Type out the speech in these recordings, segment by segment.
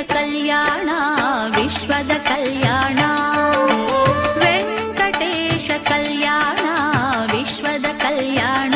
कल्याण विश्वद कल्याण वेंकटेश कल्याण विश्वद कल्याण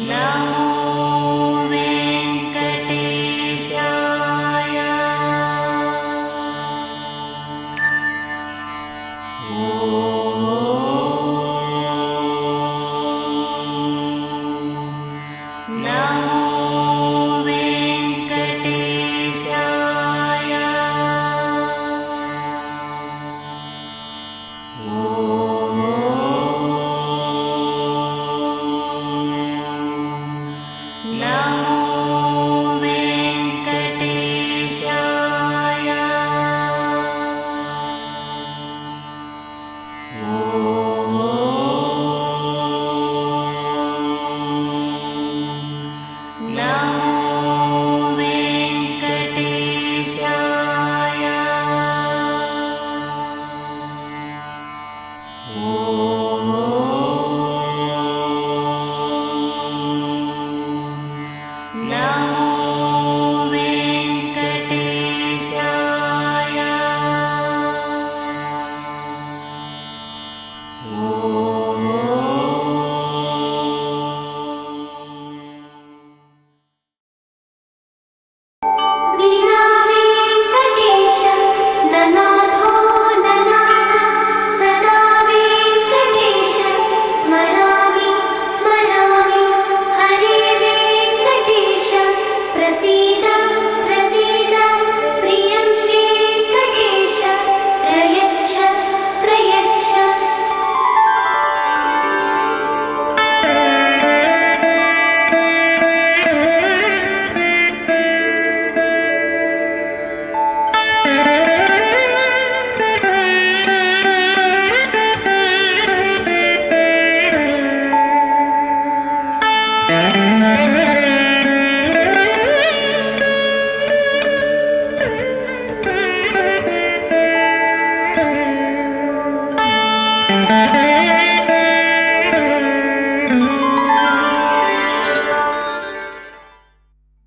నమో వెంకటేశాయ.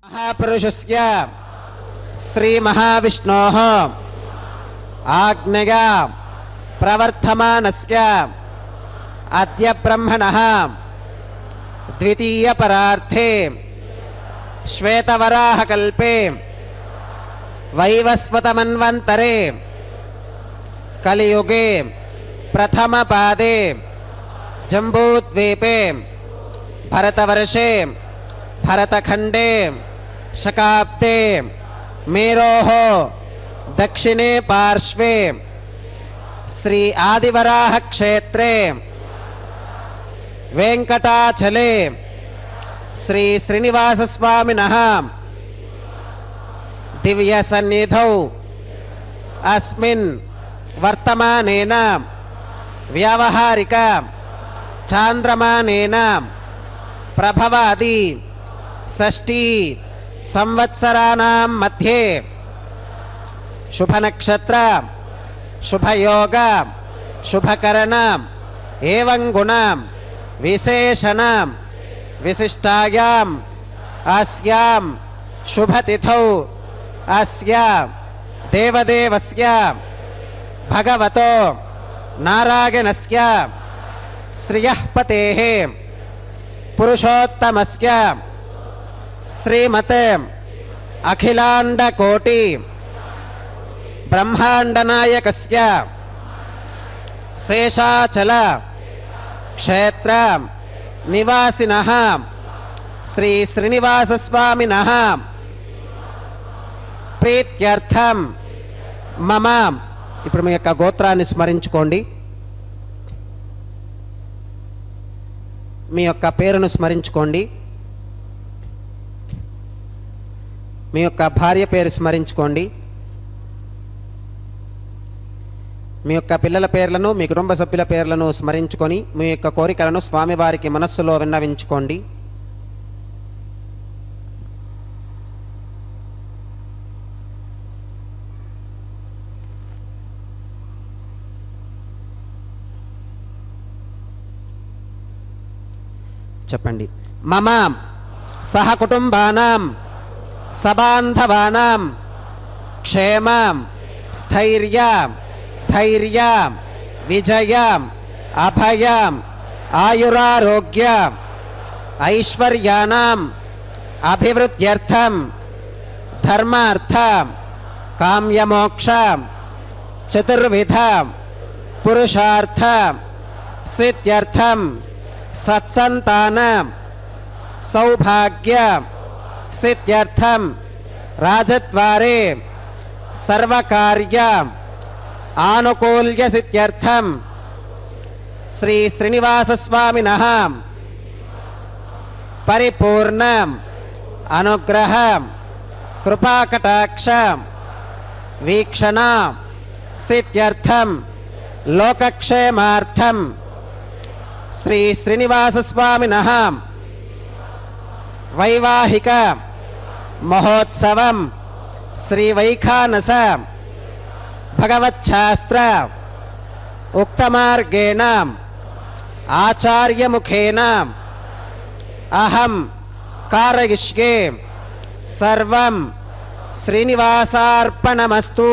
महापुरुषस्य श्री महाविष्णोः आज्ञया प्रवर्तमानस्य अद्य ब्रह्मणः द्वितीय परार्थे श्वेतवराहकल्पे वैवस्वतमन्वन्तरे कलियुगे प्रथमपादे जम्बूद्वीपे भरतवर्षे भरतखण्डे शकाब्दे मेरोः दक्षिणे पार्श्वे श्री आदिवराह क्षेत्रे वेंकटाचले श्री श्रीनिवासस्वामिनः दिव्य सन्निधौ अस्मिन् वर्तमानेन व्यावहारिक चांद्रमानेन प्रभवादि षष्ठी संवत्सराणां मध्ये शुभ नक्षत्र शुभ योग शुभकरण एवं गुण विशेषण विशिष्टायां अस्यां शुभतिथौ अस्य देवदेवस्य भगवतो नारायणस्य श्रियः पतेः पुरुषोत्तमस्य श्रीमते अखिलांडकोटि ब्रह्मांडनायकस्य शेषाचल क्षेत्र निवासिनः श्री श्रीनिवासस्वामिनः प्रीत्यर्थं मम ఇప్పుడు మీ యొక్క గోత్రాన్ని స్మరించుకోండి. మీ యొక్క పేరును స్మరించుకోండి. మీ యొక్క భార్య పేరు స్మరించుకోండి. మీ యొక్క పిల్లల పేర్లను మీ కుటుంబ సభ్యుల పేర్లను స్మరించుకొని మీ యొక్క కోరికలను స్వామివారికి మనస్సులో విన్నవించుకోండి. చెప్పండి. మమ సహకుటుంబానాం సబాంధవానాం క్షేమ స్థైర్య ధైర్య విజయ అభయ ఆయురారోగ్య ఐశ్వర్యానాం అభివృద్ధ్యర్థం ధర్మార్థ కామ్యమోక్ష చతుర్విధ పురుషార్థ సిద్ధ్యర్థం సత్సంతాన సౌభాగ్య సిద్ధ్యర్థం రాజద్వారే సర్వకార్య ఆనుకూల్య సిద్ధ్యర్థం శ్రీ శ్రీనివాసస్వామినః పరిపూర్ణ అనుగ్రహ కృపాకటాక్ష వీక్షణ సిద్ధ్యర్థం లోకక్షేమార్థం శ్రీ శ్రీనివాసస్వామినః వైవాహిక మహోత్సవం శ్రీ వైఖానస భగవచ్ఛాస్త్ర ఉక్తమార్గేణ ఆచార్యముఖేన అహం కారయిష్యే సర్వం శ్రీనివాసార్పణమస్తు.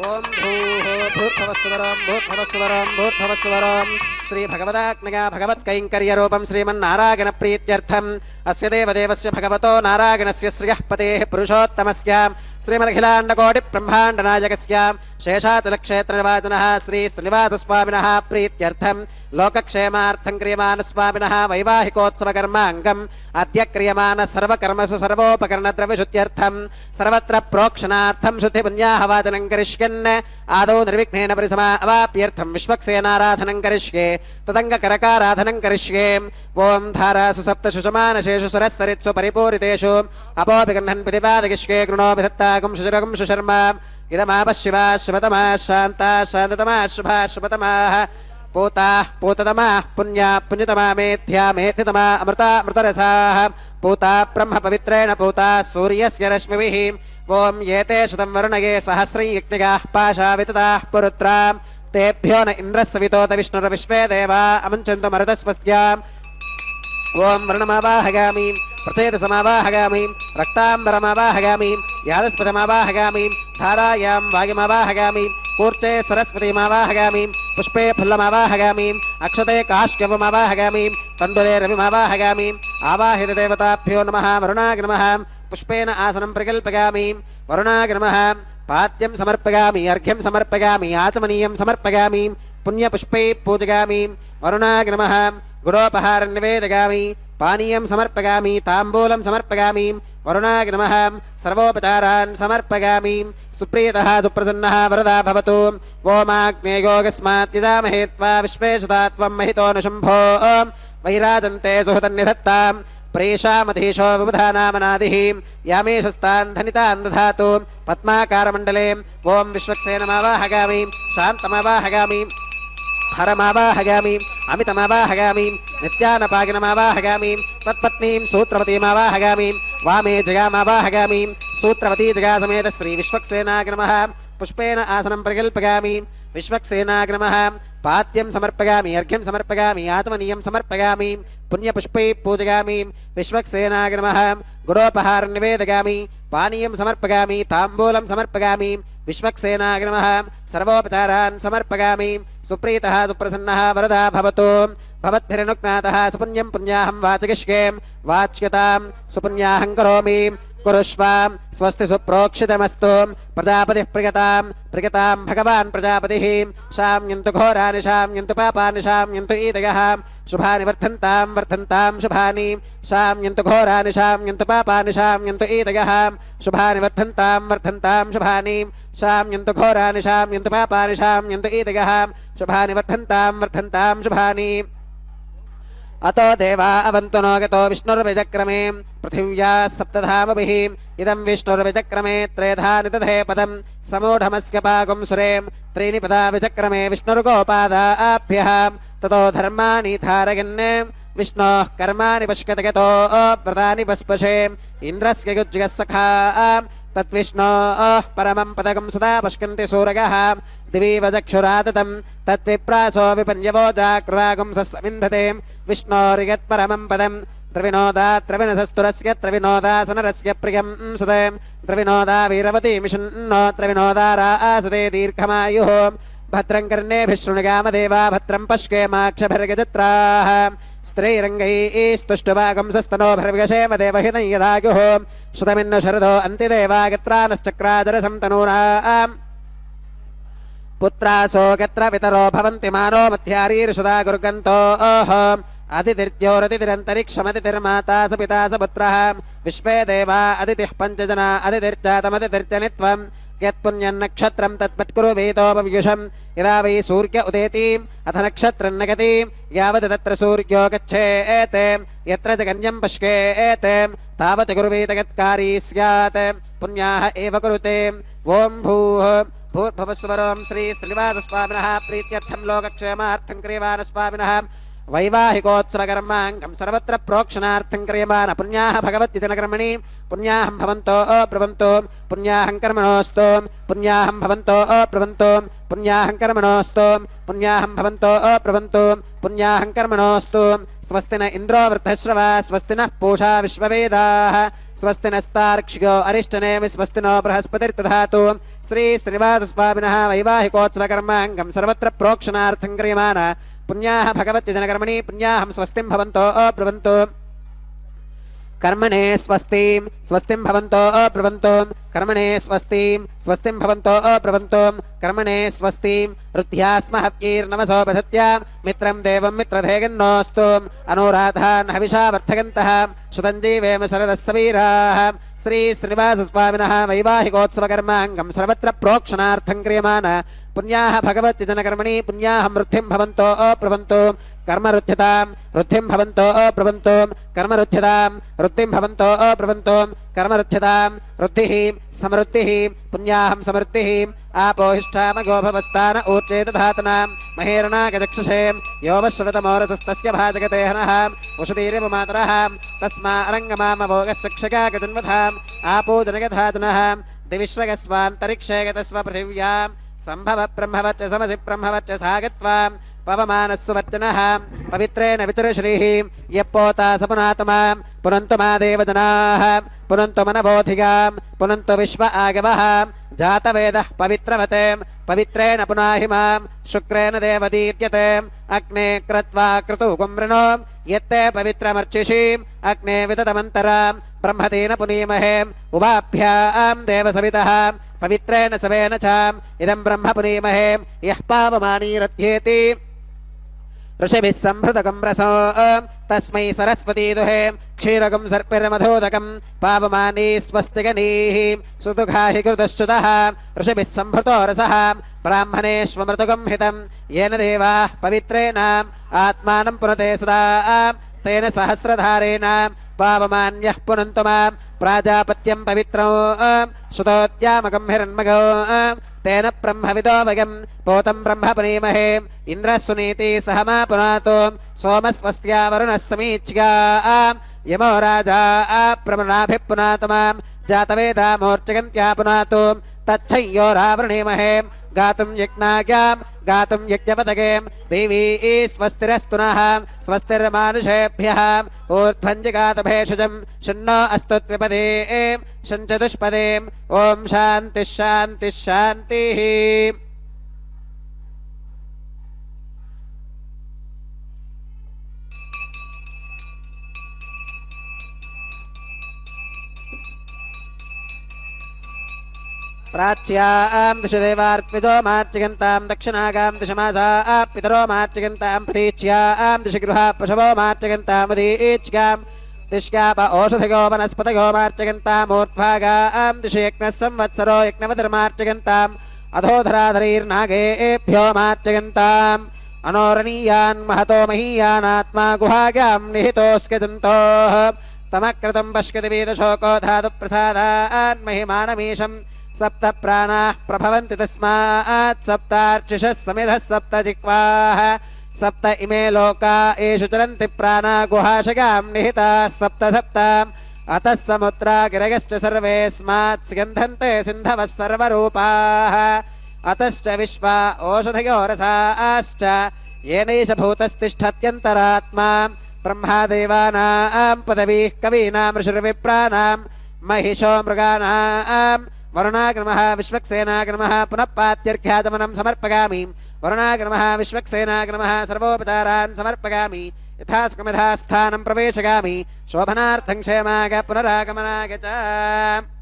ఓం భూర్భువస్సువరం భూర్భువస్సువరం భూర్భువస్సువరం శ్రీ భగవదాజ్ఞయా భగవత్కైంకర్యరూపం శ్రీమన్నారాయణ ప్రీత్యర్థం అస్య దేవదేవస్య భగవతో నారాయణస్య శ్రియః పతేః పురుషోత్తమస్య శ్రీమదఖిలాండకోటి బ్రహ్మాండనాయకస్య శేషాచలక్షేత్రనివాసినః శ్రీ శ్రీనివాసస్వామినः ప్రీత్యర్థం లోకక్షేమార్థం క్రియమానస్వామినः వైవాహికోత్సవకర్మాంగం అద్య క్రియమాన సర్వకర్మసు సర్వోపకరణద్రవ్యశుద్ధ్యర్థం సర్వత్ర ప్రోక్షణార్థం శుద్ధిపుణ్యాహవాచనం కరిష్యన్ ఆదౌ నిర్విఘ్నేన పరిసమా అవాప్యర్థం విశ్వక్సేనారాధనం కరిష్యే తదంగకరకారాధనం కరిష్యే. ఓం ధారాసు సప్తషు సమానశేషు సురస్సరిత్సు పరిపూరితేషు అపోపి గృహన్ ప్రతిపాదయిష్యే గృణోపి దత్తాగం శుచిరగం శుశర్మ ఇదమాపశివా శుభతమా శాంతా శాంతతమా శుభా శుభతమాః పూతా పూతతమా పుణ్యా పుణ్యతమా మేధ్యా మేధ్యతమా అమృతా అమృతరసాః పూతా బ్రహ్మ పవిత్రేణ పూతా సూర్యస్య రశ్మిభిః. ఓం ఏతే శతం వరుణగే సహస్రం యజ్ఞగాః పాశా వితతాః పురుత్రాం తేభ్యో న ఇంద్రస్సవితోత విష్ణుర్విశ్వే దేవా అముంచంతు మరుతస్వస్యాం. ఓం వరుణమావాహగామి ప్రచేతసమావాహగామి రక్తాంబరమావాహగామి యాదస్పదమావాహగామి ధారాయాం వాయుమావాహగామి కూర్చే సరస్వతీమావాహగామి పుష్పే ఫుల్లమావాహగామి అక్షతే కాశ్యపమావాహగామి తందులే రవిమావాహగామి. ఆవాహిత దేవతాభ్యో నమః వరుణాయ నమః. పుష్పేన ఆసనం ప్రకల్పయామి వరుణాయ నమః. పాద్యం సమర్పయామి అర్ఘ్యం సమర్పయామి ఆచమనీయం సమర్పయామి పుణ్యపుష్పై పూజయామి వరుణాయ నమః. గుడోపహారం నివేదయామి పానీయం సమర్పయామి తాంబూలం సమర్పయామి వరుణాయ నమః సర్వోపచారాన్ సమర్పయామి సుప్రీతః సుప్రసన్నः వరదా భవతు ఓమాగ్నేయోగస్మాత్ యజామహే త్వా విశ్వేశతా త్వం మహితో న శంభో వైరాజంతే సుహృతన్నిధత్తాం ప్రేషామధీశో విబుధానామనాదిః యామేషస్తాన్ ధనితాన్ దధాతు పద్మాకారమండలే ఓం విశ్వక్సేనమావాహగామి శాంతమావాహగామి హరమావాహగామి అమితమావాహగామి నిత్యానపాగినమావాహగామి తత్పత్నీం సూత్రవతీమావాహగామి వామే జగామావాహగామి సూత్రవతీ జగాసమేత శ్రీ విశ్వక్సేనాయ నమః పుష్పేణ ఆసనం ప్రకల్పయామి విశ్వక్సేనాయ నమః పాద్యం సమర్పయామి అర్ఘ్యం సమర్పయామి ఆచమనీయం సమర్పయామి పుణ్యపుష్పై పూజయామి విశ్వక్సేనాయ నమః గురోపహారం నివేదయామి పానీయం సమర్పయామి తాంబూలం సమర్పయామి విశ్వక్సేనాయ నమః సర్వోపచారాన్ సమర్పయామి సుప్రీతః సుప్రసన్నः వరదా భవతు భవద్భిరనుజ్ఞాతः సుపుణ్యం పుణ్యాహం వాచగిష్యే వాచ్యతాం సుపుణ్యాహం కరోమి కురుష్వాం స్వస్తి సుప్రోక్షితమస్తు ప్రజాపతిః ప్రియతాం భగవాన్ ప్రజాపతిః శామ్యంతు ఘోరాని శామ్యంతు పాపాని శామ్యంతు ఈదయః శుభాని వర్ధంతాం శుభాని శామ్యంతు ఘోరాని శామ్యంతు పాపాని శామ్యంతు ఈదయః శుభాని వర్ధంతాం శుభాని శామ్యంతు ఘోరాని శామ్యంతు పాపాని శామ్యంతు ఈదయః శుభాని వర్ధంతాం శుభాని అతో దేవా అవంతు నోగతో విష్ణుర్విచక్రమే పృథివ్యా సప్తధామభిః ఇదం విష్ణుర్విచక్రమే త్రేధాని తథే పదం సమూఢమస్య పాకం సురే త్రీణి పదా విచక్రమే విష్ణుర్గోపాదాభ్యః తతో ధర్మాని ధారయన్ విష్ణోః కర్మాణి పశ్యతి గతో వ్రతాని పస్పశే ఇంద్రస్య యుజ్యః సఖా తద్విష్ణోః పరమం పదకం సదా పశ్యంతి సూరయః దివీవ చక్షురాతతం తద్విప్రాసో విపన్యవోజాకృవాగం సవింధతే విష్ణోర్యత్పరమం పదం త్రివినోదా త్రివినసస్తురస్య త్రివినోదాసనరస్య ప్రియం సుదే త్రివినోదా వీరవతి మిషన్నో త్రివినోదా రాసతే దీర్ఘమాయుః భద్రం కర్ణేభిः శృణుయామదేవా భద్రం పశ్యేమాక్షభిర్గజత్రాः స్త్రైరంగైస్తుష్టుభాగం సస్తనోభిర్విగశేమ దేవహితం యదాయుః శృతమిన్ను శరదో అంతిదేవాగత్రానశ్చక్రాజరసం తనూనాం పుత్రాసో గత్ర పితరో భవంతి మానో మధ్యారీర్షుదా గుర్గంతో అదితిర్ద్యోరతిరంతరిక్షమతిర్మాతా స పితా స పుత్రః విశ్వే దేవా అదితిః పంచజనా అదితిర్జాతమదితిర్జనిత్వం యత్పుణ్యన్నక్షత్రం తత్పత్కురు వేదోపవ్యుషం యదా వై సూర్య ఉదేతి అథ నక్షత్రం నగతి యావత్ తత్ర సూర్యో గచ్ఛేత్ యత్ర జగన్యం పశ్యేత్ తావత్ గురువేత యత్కారీ స్యాత్ పుణ్యాః ఏవ కురుతే ఓం భూర్భువస్వరం శ్రీ శ్రీనివాసస్వామినः ప్రీత్యర్థం లోకక్షేమార్థం క్రియమానస్వామినः వైవాహికోత్సవకర్మాంగం సర్వత్ర ప్రోక్షణార్థం క్రియమాణ పుణ్యాః భగవద్యజనకర్మణి పుణ్యాహం భవంతో బ్రువంతో పుణ్యాహం కర్మణోస్తు పుణ్యాహం భవంతో బ్రువంతో పుణ్యాహం కర్మణోస్తు పుణ్యాహం భవంతో బ్రువంతో పుణ్యాహం కర్మణోస్తు స్వస్తి న ఇంద్రో వృద్ధశ్రవా స్వస్తి నః పూషా విశ్వవేదాః స్వస్తి నస్తార్క్ష్యో అరిష్టనేమి స్వస్తి నో బృహస్పతిర్దధాతు శ్రీ శ్రీనివాసస్వామినः వైవాహికోత్సవకర్మాంగం సర్వత్ర ప్రోక్షణార్థం క్రియమాణ పుణ్యాః భగవద్యజనకర్మణి పుణ్యాహం స్వస్తిం భవంతో బ్రువంతో కర్మణే స్వస్తిం స్వస్తిం భవంతో బ్రువంతో కర్మణే స్వస్తిం స్వస్తిం భవంతో బ్రువంతో కర్మణే స్వస్తిం రుద్ధ్యాస్మ హవ్యైర్నమసో బధత్యాం మిత్రం దేవం మిత్రధేగన్నోస్తు అనురాధాన్ హవిషా వర్ధయంతః శుతంజీవేమ శరదः సవీరాः శ్రీ శ్రీనివాసస్వామినः వైవాహికోత్సవకర్మాంగం సర్వత్ర ప్రోక్షణార్థం క్రియమాణ పుణ్యాః భగవద్యజనకర్మణి పుణ్యాహం వృద్ధిం భవంతో బ్రువంతో కర్మరుద్ధ్యతాం వృద్ధిం భవంతో బ్రువంతో కర్మరుద్ధ్యతాం వృద్ధిం భవంతో బ్రువంతో కర్మరుద్ధ్యతాం వృద్ధిః సమృద్ధిః పుణ్యాహం సమృద్ధిః ఆపోహిష్టామగోభవస్థాన ఊర్చేతధాతనాం మహేరణాగచక్షుషే యోవశ్రవతమోరసస్తస్య భాజగతే హనః ఉషదీరివ మాతరః తస్మా అరంగమామభోగశక్షకాగజన్వధాం ఆపోజనగధాతనః దివిశ్వగస్వాంతరిక్షే గతస్వ పృథివ్యాం సంభవ బ్రహ్మవచ్చ సమసి బ్రహ్మవచ్చ సాగత్వాం పవమానస్సు వర్జనః పవిత్రేణ విచరుశ్రీః యప్పోతా సపునాతుమాం పునంతు మా దేవజనాః పునంతు మనబోధిగాం పునంతు విశ్వ ఆగవః జాతవేదః పవిత్రవతే పవిత్రేణ పునాహి మాం శుక్రేణ దేవదీత్యతే అగ్నే క్రత్వా క్రతుకుమృణో యత్తే పవిత్రమర్చిషీం అగ్నే విదతమంతరాం బ్రహ్మతేన పునీమహే ఉభాభ్యాం దేవసవితః పవిత్రేణ సవేన చాం ఇదం బ్రహ్మ పునీమహే యః పావమానీరథ్యేతి ऋषिभिः सम्भृतकं रसो तस्मै सरस्वती दुहे क्षीरकं सर्पिर्मधोदकं पावमानी स्वस्तिगनीः सुदुघाहि कृतश्च्युतः ऋषिभिः सम्भृतो रसः ब्राह्मणेष्वमृतकं हितं येन देवाः पवित्रेण आत्मानं पुनते सदा तेन सहस्रधारेण पावमान्यः पुनन्तु मां प्राजापत्यं पवित्रं श्रुतोद्यामकं हिरण्मघो तेन ब्रह्मविदो वयं पोतं ब्रह्म पुनीमहे इन्द्रः सुनीति सह मा पुनातो सोमस्वस्त्या वरुणः समीच्या यमो राजा प्रमनाभिः पुनातु मां जातवेदामोर्चगन्त्या पुनातु तच्छय्यो रावृणीमहे गातुं यज्ञाज्ञां गातुं यज्ञपतगें देवी स्वस्तिरस्तु नः स्वस्तिर्मानुषेभ्यः ऊर्ध्वञ्जिगातभेषजं शन्नो अस्तु द्विपदे शञ्चतुष्पदे ॐ शान्तिः शान्तिः शान्तिः प्राच्यां दिशदेवार्त्विजो मार्चिगन्तां दक्षिणागां दिशमासाः पितरो मार्चिगन्तां प्रतीच्यां दिशगृहा पशवो मार्चिगन्तामुदीच्यां दिश्याप ओषधिगो वनस्पतयो मार्चिगन्तामूर्ध्वागां दिशयज्ञः संवत्सरो यज्ञवतिर्मार्चिगन्ताम् अधोधराधरैर्नागेभ्यो मार्चिगन्ताम् अनोरणीयान् महतो महीयानात्मा गुहागां निहितोऽस्कजन्तोः तमकृतं पश्यति वेदशोको धातुप्रसादान् महिमानमीशम् सप्त प्राणाः प्रभवन्ति तस्मात् सप्तार्चिषः समिधः सप्त जिह्वाः सप्त इमे लोका एषु चरन्ति प्राणा गुहाशगां निहिताः सप्त सप्त अतः समुद्रा गिरगश्च सर्वेऽस्मात् स्यन्धन्ते सिन्धवः सर्वरूपाः अतश्च विश्वा ओषधयो रसाश्च येनैष भूतस्तिष्ठत्यन्तरात्मा ब्रह्मादेवानां पदवीः कवीनां ऋषिर्विप्राणां महिषो मृगाणां वरुणाग्रमः विश्वक्सेनाग्रमः पुनः पात्यर्घ्याचमनं समर्पयामि वरुणाग्रमः विश्वक्सेनाग्रमः सर्वोपचारान् समर्पयामि यथास्कमिधा स्थानं प्रवेशयामि शोभनार्थं क्षेमाग पुनरागमनाग च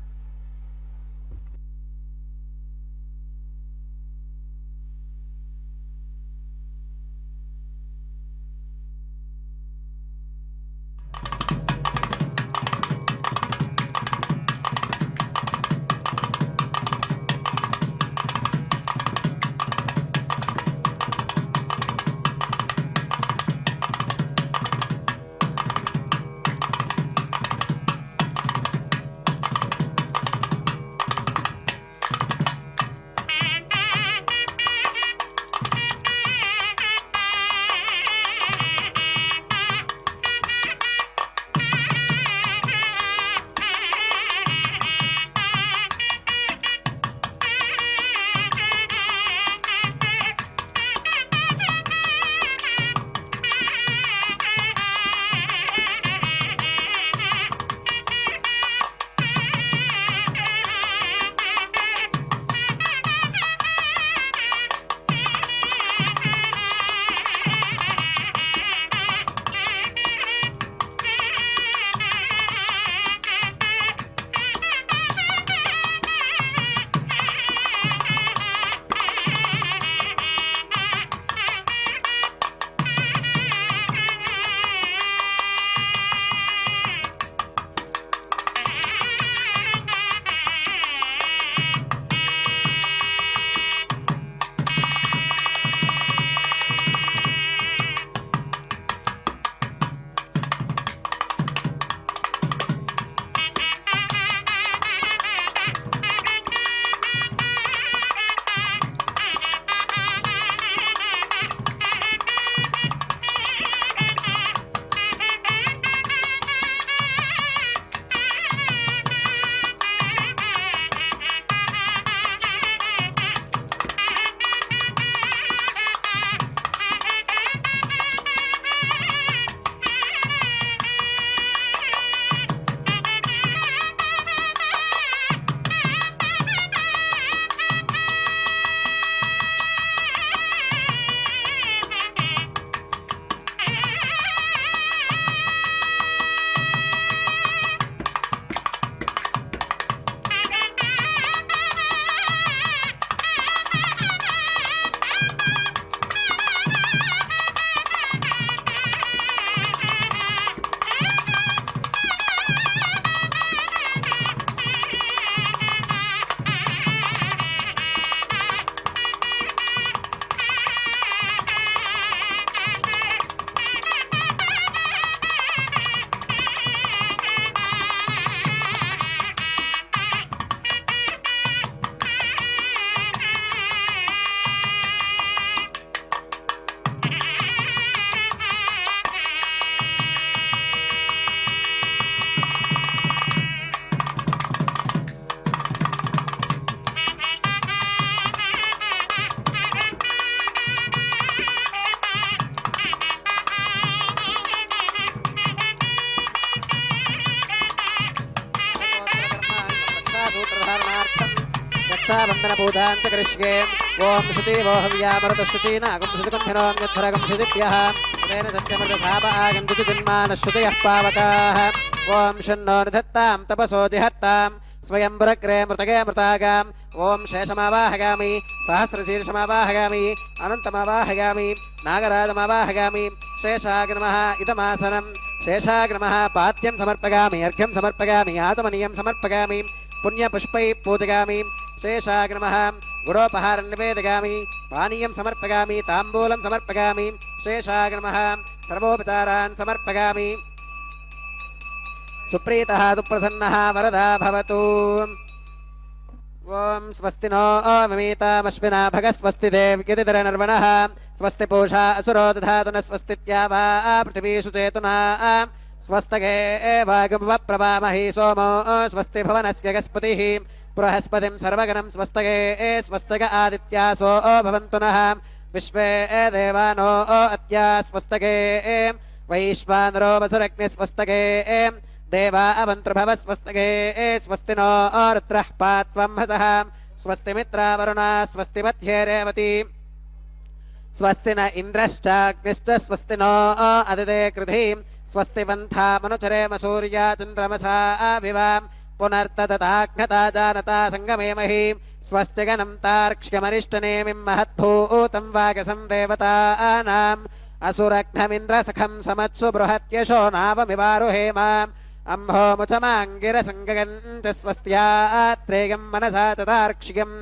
रक्षाबन्धनपूजां च करिष्ये ॐ श्रुतिवो हव्यामृतश्रुतीनागं श्रुतिकुम्भिनोऽन्यध्वरगं श्रुतिभ्यः तेन सत्यमृतसाप आगन्तुति जन्मानश्रुतयः पावकाः ॐ शन्नो निधत्तां तपसो जिहर्तां स्वयंवरग्रे मृतगे मृतागाम् ॐ शेषमावाहयामि सहस्रशीर्षमावाहयामि अनन्तमावाहयामि नागराजमावाहयामि शेषाग्रमः इदमासनं शेषाग्रमः पाद्यं समर्पयामि अर्घ्यं समर्पयामि आचमनीयं समर्पयामि पुण्यपुष्पैः पूजयामि शेषाग्रमः गुडोपहारं निवेदयामि पानीयं समर्पयामि ताम्बूलं समर्पयामि शेषाग्रमः सर्वोपचारान् समर्पयामि सुप्रीतः सुप्रसन्नः वरदा भवतु ॐ स्वस्ति नो ममीतामश्विना भगस्वस्ति देव्यतिधरनर्वणः स्वस्ति पूषा असुरो दधातु न स्वस्तित्या वा पृथिवी सुचेतुना स्वस्तगे वागमवप्रभामहि सोमो स्वस्ति भवनस्य गस्पतिः बृहस्पतिं सर्वगणं स्वस्तगे स्वस्तग आदित्यासो भवन्तु नः विश्वे देवानो अत्या स्वस्तगे वैश्वानरो वसुरग्नि स्वस्तगे देवा अवन्तृभव स्वस्तगे स्वस्ति नो रुद्रः पात्वं हसः स्वस्ति मित्रावरुणा स्वस्ति मध्ये रेवती स्वस्ति न इन्द्रश्चाग्निश्च स्वस्ति नो अदिते कृधिं स्वस्ति वन्था मनुचरेम सूर्या चन्द्रमसा विवां पुनर्तदताघ्नता जानता सङ्गमेमहि स्वस्ति गणं तार्क्ष्यमरिष्टनेमिं महद्भूतं वागसं देवतानाम् असुरघ्नमिन्द्रसखं समत्सु बृहत्यशो नावमिवारुहेम अम्भोमुचमाङ्गिरसङ्गगञ्च स्वस्त्यात्रेयं मनसा च तार्क्ष्यम्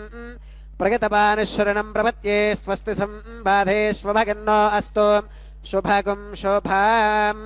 प्रगतपानुशरणं प्रपत्ये स्वस्ति संबाधेष्वभगन्नो अस्तु शुभगुं शुभाम्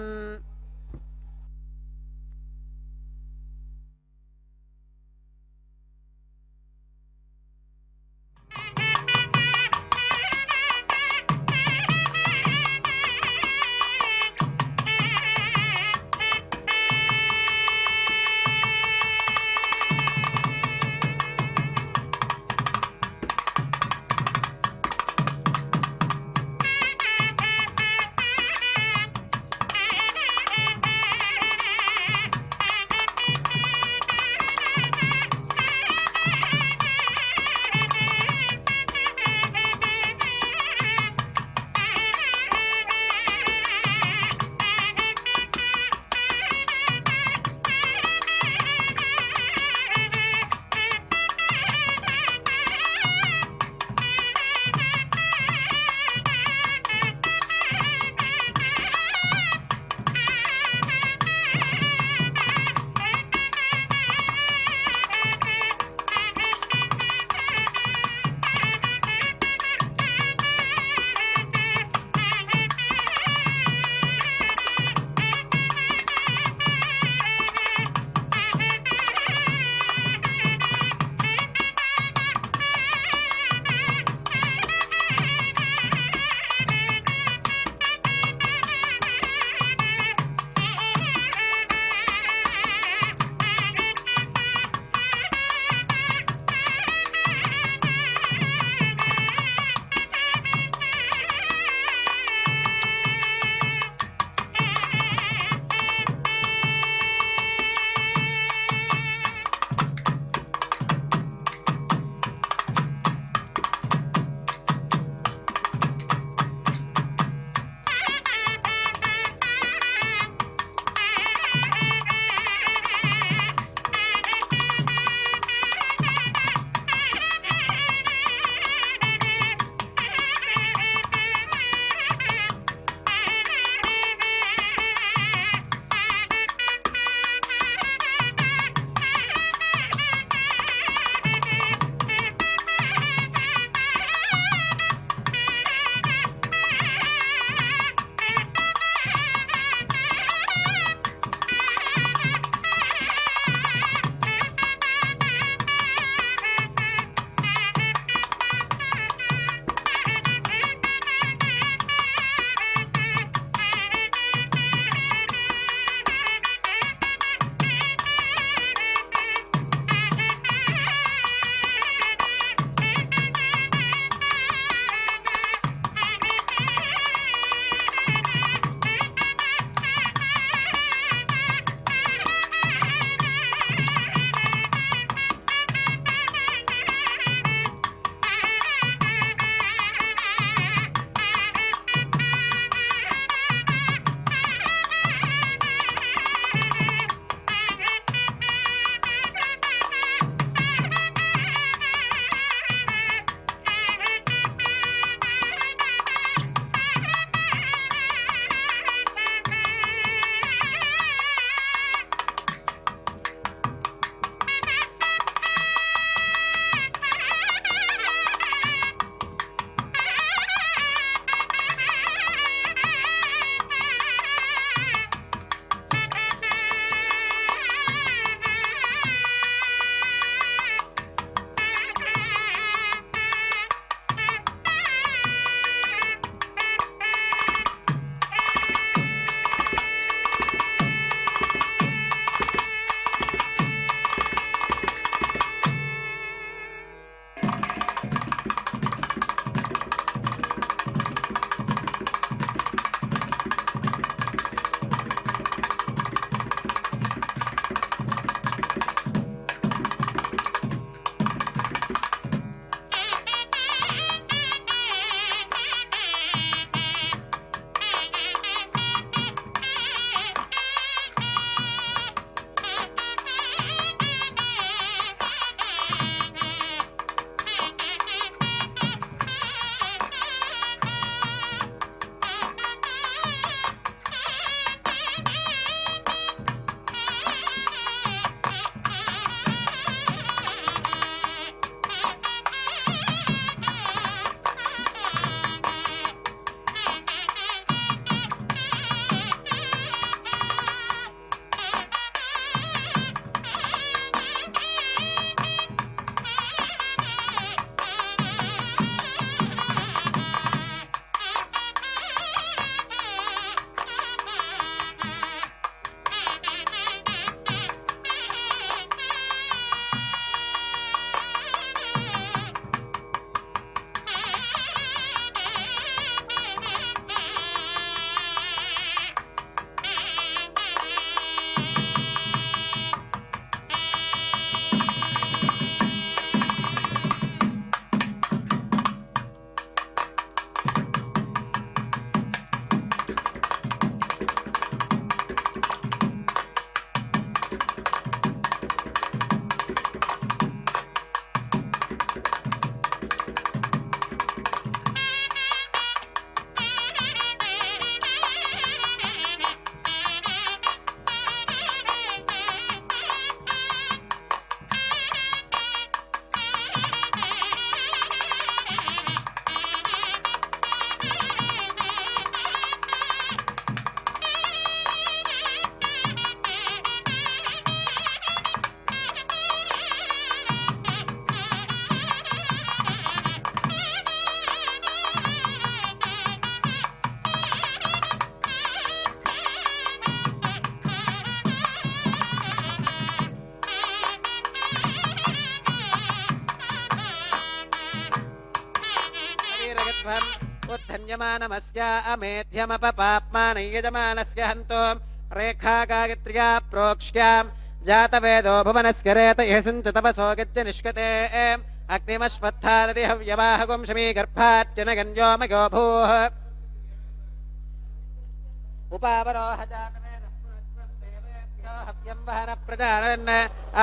स्वम् उद्धन्यमानमस्यामेध्यमपपाप्मानयजमानस्य हन्तो रेखा गायत्र्या प्रोक्ष्यां जातवेदो भुवनस्य रेत यहसिञ्च तपसो गच्छ निष्कते अग्निमश्वत्थादति हव्यवाहगुं शमी गर्भाच्चनगन्यो मयो भूः उपावरोह हव्यं वहन प्रजानन्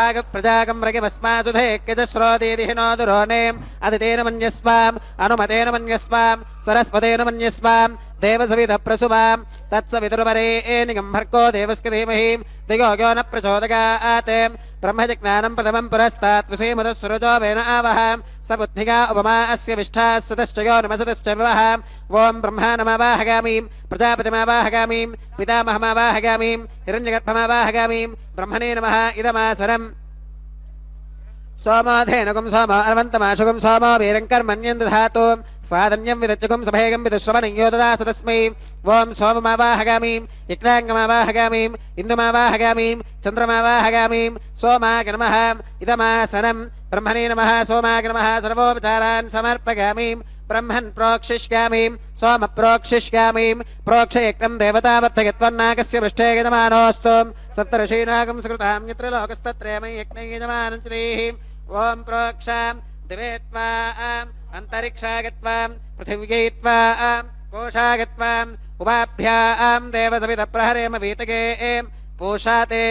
आग प्रजागं रगिमस्मासुधेक्यजस्रोदीदिहिनो दुरोनेम् अदितेन मन्यस्वाम् अनुमतेन मन्यस्वाम् सरस्वतेन मन्यस्वाम् देवसविधः प्रसुवाम् तत्सवितुर्वरेण्यं भर्गो देवस्य धीमहि दिगो यो न प्रचोदयात् ब्रह्मजिज्ञानं प्रथमं पुरस्तात् विषीमतः सुरजो वेन आवहां स बुद्धिगा उपमा अस्य विष्ठा सतश्च यो नमसतश्च विवहां ॐ ब्रह्माणमावाहगामीं प्रजापतिमावाहगामीं पितामहमावाहगामीं हिरण्यगर्भमावाहगामीं ब्रह्मणे नमः इदमासनम् सोमाधेनुगुं सोमो अर्वन्तमाशुगुं सोमो वीरङ्कर्मण्यं दधातु स्वादन्यं विदच्युगुं सभेगं विदुश्रवणयो ददासु तस्मै ॐ सोममावाहगामीं यज्ञाङ्गमावाहगामीं इन्दुमावाहगामीं चन्द्रमावाहगामीं सोमाय नमः इदमासनम् ब्रह्मणे नमः सोमाय नमः सर्वोपचारान् समर्पयामीं ब्रह्मन् प्रोक्षिष्यामीं सोम प्रोक्षिष्यामीं प्रोक्षयज्ञं देवतावर्धयत्वन्नागस्य पृष्ठे यजमानोऽस्तु सप्तऋषीणागं सुकृतां यत्र लोकस्तत्रयमयि यज्ञै यजमानं च देहि ॐ प्रोक्षां दिवे त्वाम् अन्तरिक्षाय त्वां पृथिव्यै त्वां कोशाय त्वाम् उपाभ्यां देवसवितप्रहरेम वीतगे पूषाते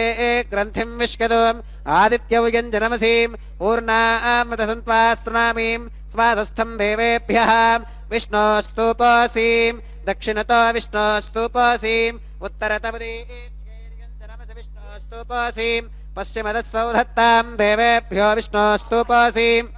ग्रन्थिं विष्कतुम् आदित्यव्यञ्जनमसीं ऊर्णामृतसन्त्वास्तृणामीं स्वासस्थं देवेभ्यः विष्णोस्तूपोऽसीं दक्षिणतो विष्णोस्तूपोऽसीम् उत्तरतपदीर्यञ्जनमसि विष्णोस्तूपोऽसीं पश्चिमतः सौधत्तां देवेभ्यो विष्णोस्तूपोऽसीम्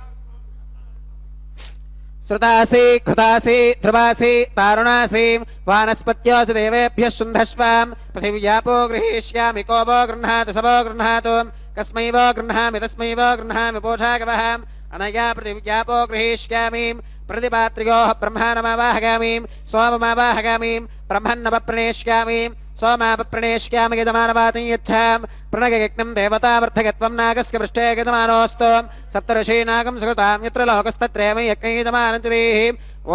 श्रुतासी घृतासी ध्रुवासी तारुणासीं वानस्पत्योऽसि देवेभ्यः शुन्धस्वां पृथिव्यापो गृहीष्यामि को वो गृह्णातु स वो गृह्णातु कस्मै वो गृह्णामि तस्मै वो गृह्णामि पोषागवहाम् अनया पृथिव्यापो गृहीष्यामि प्रतिपात्र्योः ब्रह्माणमावाहगामीं सोममावाहगामीं ब्रह्मन्नवप्रणेष्यामि सोमापप्रणेष्यामि यजमानवाचं यच्छां प्रणगयज्ञं देवतावर्धकत्वं नागस्य पृष्ठे यजमानोऽस्तु सप्तऋषीनागं सुकृतां यत्र लोकस्तत्रयमयि यज्ञै यजमानं च देहि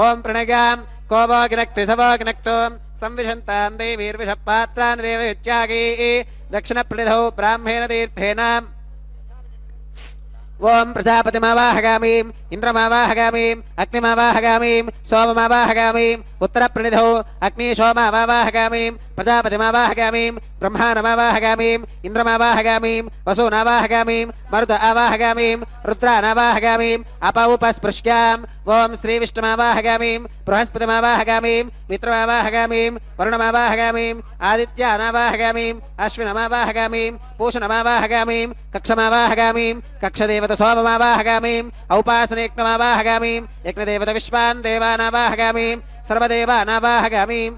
ॐ प्रणगां को वो गिनक्ति स वो गिनक्तु संविशन्तां देवीर्विषपात्रान् देवयुत्यागी दक्षिणप्रणिधौ ब्राह्मेण तीर्थेन ओम प्रजापतिमावाहगामीं इंद्रमावाहगामीं अग्निमावाहगामीं सोममावाहगामीं उत्तरप्रणिधौ अग्निशोमावाहगामीं प्रजापतिमावाहगामीं ब्रह्माणमावाहगामीं इंद्रमावाहगामीं वसूनावाहगामीं मरुत आवाहगामीं रुद्रानावाहगामीं अपौपस्पृश्याम् ओम श्रीविष्णुमावाहगामीं बृहस्पतिमावाहगामीं मित्रमावाहगामीं वरुणमावाहगामीं आदित्यानावाहगामीं अश्विनमावाहगामीं पूषणमावाहगामीं कक्षमावाहगामीं कक्षदेवत सोममावाहगामीं औपासनेक्नमावाहगामीं यज्ञदेवत विश्वान् देवानावाहगामीं सर्वदेवानावाहगामीं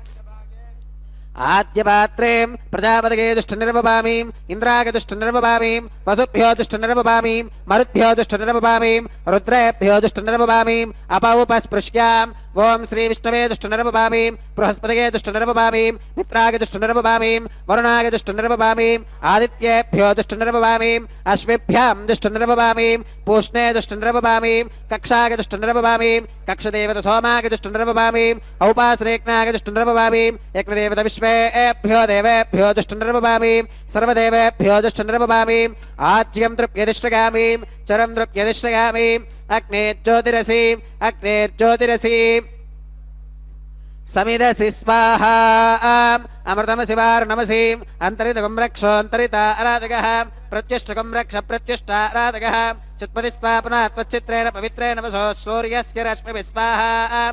आद्यपात्रें प्रजापतये जुष्टनिर्वपामीं इन्द्राय जुष्टनिर्वपामीं वसुभ्यो जुष्टनिर्वपामीं मरुद्भ्यो जुष्टनिर्वपामीं रुद्रेभ्यो जुष्टनिर्वपामीं अपौपस्पृश्याम् ओम श्रीविष्णवे जुष्टनिर्वपामीं बृहस्पतये जुष्टनिर्वपामीं मित्राय जुष्टनिर्वपामीं वरुणाय जुष्टनिर्वपामीं आदित्येभ्यो जुष्टनिर्वपामीं अश्विभ्यां जुष्टनिर्वपामीं पूष्णे जुष्टनिर्वपामीं कक्षाय जुष्टनिर्वपामीं कक्षदेवत सोमाय जुष्टनिर्वपामीं औपासनेक्नाय जुष्टनिर्वपामीं यज्ञदेवत विश्वेभ्यो देवेभ्यो जुष्टनिर्वपामीं सर्वदेवेभ्यो जुष्टनिर्वपामीं आज्यं तृप्यदिष्टगामीं चरं तृप्यदिष्टगामीं अग्नेर्ज्योतिरसीं समिदसि स्वाहा अमृतमसि वारुणमसीं अन्तरितगं रक्षोऽन्तरिता अराधकः प्रत्युष्टकं रक्ष प्रत्युष्टा अराधकः चित्पतिस्वापना त्वच्चित्रेण पवित्रेण वसो सूर्यस्य रश्मिभिः स्वाहा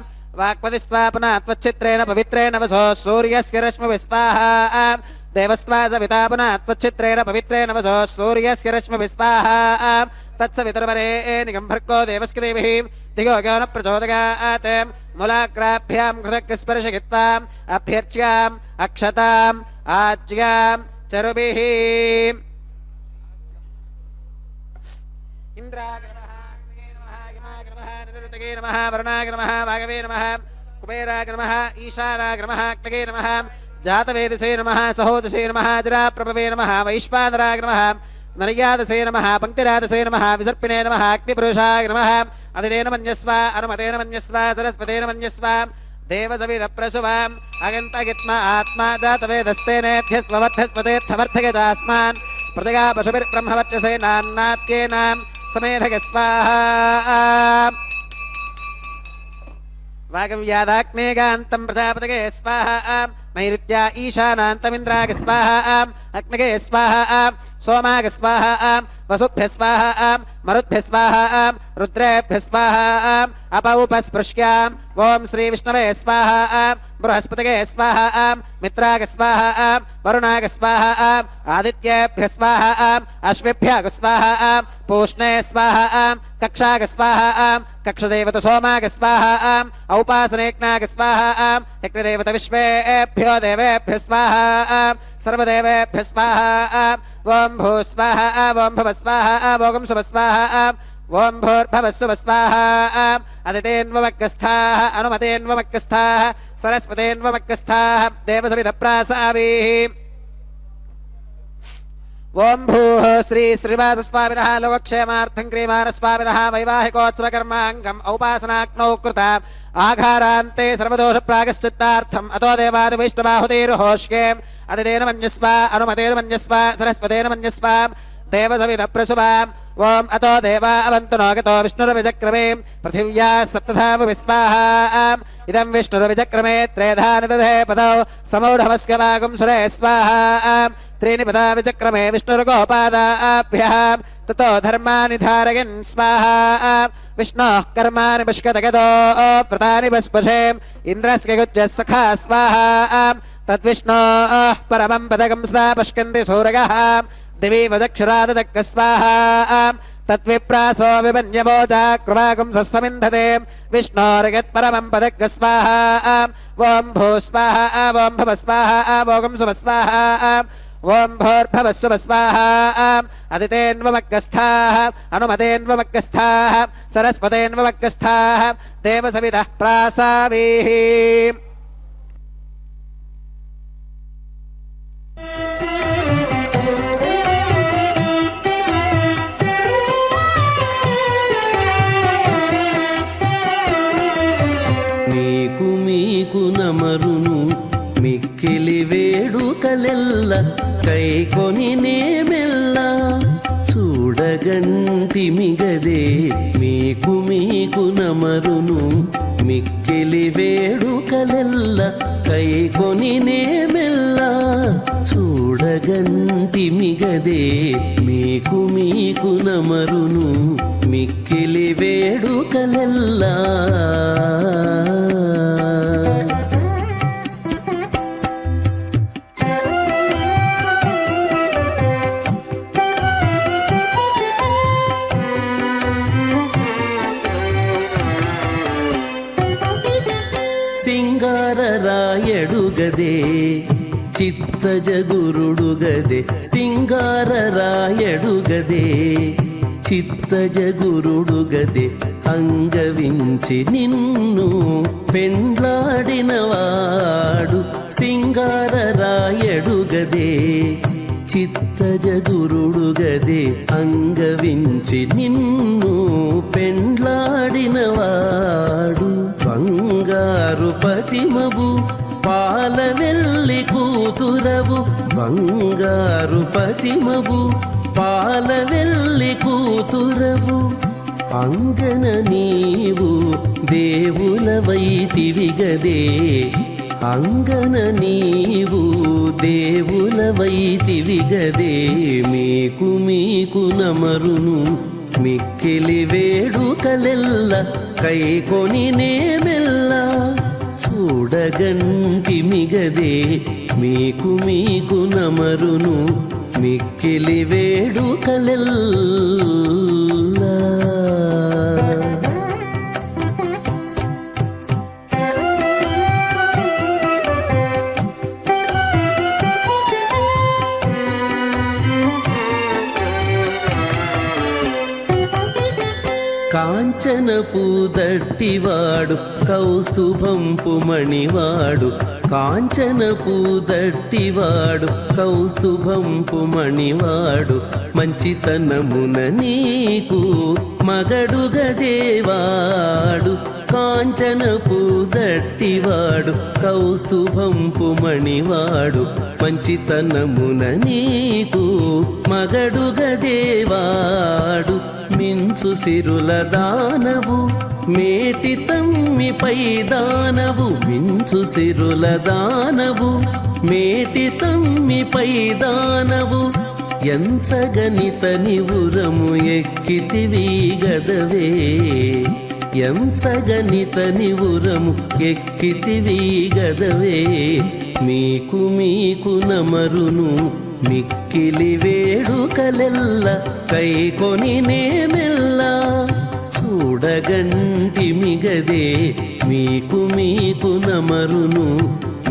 वाक्पतिस्वापना त्वच्चित्रेण पवित्रेण वसो सूर्यस्य रश्मिभिः स्वाहा देवस्त्वा सविता पुनः त्वच्चित्रेण पवित्रेण वसो सूर्यस्य रश्मिभिः स्वाहा तत्सवितुर्वरेण्यं भर्गो देवस्य देवीः दिगो यो न प्रचोदयात् मूलाग्राभ्यां कृतज्ञस्पर्शयित्वाम् अभ्यर्च्याम् अक्षताम् आज्यां चरुभिः इंद्राय नमः यमाय नमः निरुतगे नमः वरुणाय नमः वागवे नमः कुबेराय नमः ईशानाय नमः अग्नये नमः जातवेदसे नमः सहोजसे नमः जराप्रभवे नमः वैश्वानराय नमः నర్యాదసే నమః పంక్తిరాదసే నమః విసర్పిణే నమః అగ్నిపురుషాయ నమః అదితేన మన్యస్వ అనుమతేన మన్యస్వ సరస్వతేన మన్యస్వ దేవసవిధ ప్రసువాం అగంతగిత్మ ఆత్మా జాతవేదస్తేనేధ్యస్వవర్ధస్వతేర్థమర్థగజాస్మాన్ ప్రజగా పశుభిర్బ్రహ్మవర్చసేనాన్నాత్యేనాం సమేధగ స్వాహా వాగవ్యాదాగ్నేగాంతం ప్రజాపతగే స్వాహా నైరుత్యా ఈశానాంతమింద్రాగ స్వాహా అగ్నగే స్వాహా సోమాగ స్వాహా వసుభ్య స్వాహా మరుద్భ్య స్వాహా రుద్రేభ్య స్వాహా అపౌపస్పృశ్యాం ఓం శ్రీ విష్ణవే స్వాహా బృహస్పతగే స్వాహా మిత్రాగ స్వాహా వరుణాగ స్వాహా ఆదిత్యేభ్య స్వాహా అశ్విభ్యాగ స్వాహా పూష్ణే స్వాహా కక్షాగ స్వాహా కక్షదేవత సోమాగ స్వాహా ఔపాసనేజ్ఞాగ స్వాహా యజ్ఞదేవత విశ్వేభ్యో దేవేభ్య స్వాహా సర్వదేవేభ్య స్వాహా ఓం భూ స్వాహా ఓం భవ స్వాహా ఓం శుభ స్వాహా ఓం భూర్భవస్సువ స్వాహా అదితేన్వమగ్గస్థాః అనుమతేన్వమగ్గస్థాః సరస్వతేన్వమగ్గస్థాః దేవసవిధ ప్రాసావీః ఓం భూః శ్రీ శ్రీనివాసస్వామినః లోకక్షేమార్థం క్రియమానస్వామినః వైవాహికోత్సవకర్మాంగం ఔపాసనాగ్నౌ కృత ఆఘారాంతే సర్వదోష ప్రాగశ్చిత్తార్థం అతో దేవాది వైష్ణవాహుతేరుహోష్యే అదితేన మన్యస్వ అనుమతేన మన్యస్వ సరస్వతేన మన్యస్వ దేవసవిధ ప్రసువాం ఓం అతో దేవా అవంతునోగతో విష్ణురవిచక్రమే పృథివ్యా సప్తధామ విస్వాహాం ఇదం విష్ణురవిచక్రమే త్రేధా నిదధే పదౌ సమౌఢమస్య వాగుం సురే స్వాహాం త్రీని పదా విచక్రమే విష్ణుర్గోపాదాభ్యాం తతో ధర్మాని ధారయన్ స్వాహాం విష్ణోః కర్మాణి పుష్కతగతో వ్రతాని పుష్పషేం ఇంద్రస్య గుజ్జः సఖా స్వాహాం తద్విష్ణోః పరమం పదకం సదా పశ్యంతి సూరగः దివి వదక్షురాదదక్క స్వాహా తద్విప్రాసో విమన్యవోచా కృపాగుం సస్సమింధతే విష్ణోర్గత్పరమం పదగ్గ స్వాహా ఓం భూ స్వాహా ఓం భవ స్వాహా ఓం శుభ స్వాహా ఓం భూర్భవస్సువ స్వాహా అదితేన్వమగ్గస్థాః అనుమతేన్వమగ్గస్థాః సరస్వతేన్వమగ్గస్థాః దేవసవిధః ప్రాసావీః మీకు నమరును మిక్కిలి వేడుకలెల్ల కైకొని నేమెల్ల చూడగంటి మిగదే మీకు నమరును మిక్కిలి వేడుకలెల్ల కైకొని నేమెల్ల చూడగంటి మిగదే మీకు నమరును మిక్కిలి వేడుకలెల్లా సింగారరాయడుగదే చిత్తజగురుడుగదే సింగారరాయడుగదే చిత్తజగురుడుగదే అంగవించి నిన్ను పెండ్లాడినవాడు సింగారరాయడుగదే చిత్తజగురుడుగదే అంగవించి నిన్ను పెండ్లాడినవాడు బంగారు పతిమవు పాలవెల్లి కూతురవు బంగారు పతిమవు పాలవెల్లి కూతురవు అంగన నీవు దేవులవైతివిగదే అంగన నీవు దేవులవైతివిగదే మీకు నమరును మిక్కిలి వేడుకలెల్ల కైకొని నేమెల్ల చూడగంటి మిగదే మీకు నమరును మిక్కిలి వేడుకలెల్లా కాంచనపు దట్టివాడు కౌస్తుభంపు మణివాడు కాంచనపు దట్టివాడు కౌస్తుభంపు మణివాడు మంచితనమున నీకు మగడుగదేవాడు కాంచనపు దట్టివాడు కౌస్తుభంపు మణివాడు మంచితనమున నీకు మగడుగదేవాడు మించు సిరుల దానవు మేటి తమ్మిపై దానవు మించు సిరుల దానవు మేటి తమ్మిపై దానవు ఎంచగనిత నివురము ఎక్కితివి గదవే ఎంచగనిత నివురము ఎక్కితివి గదవే మీకు మీకు నమరును మిక్కిలి వేడుకలెల్ల కైకొని నేమెల్లా చూడగంటి మిగదే మీకు మీకు నమరును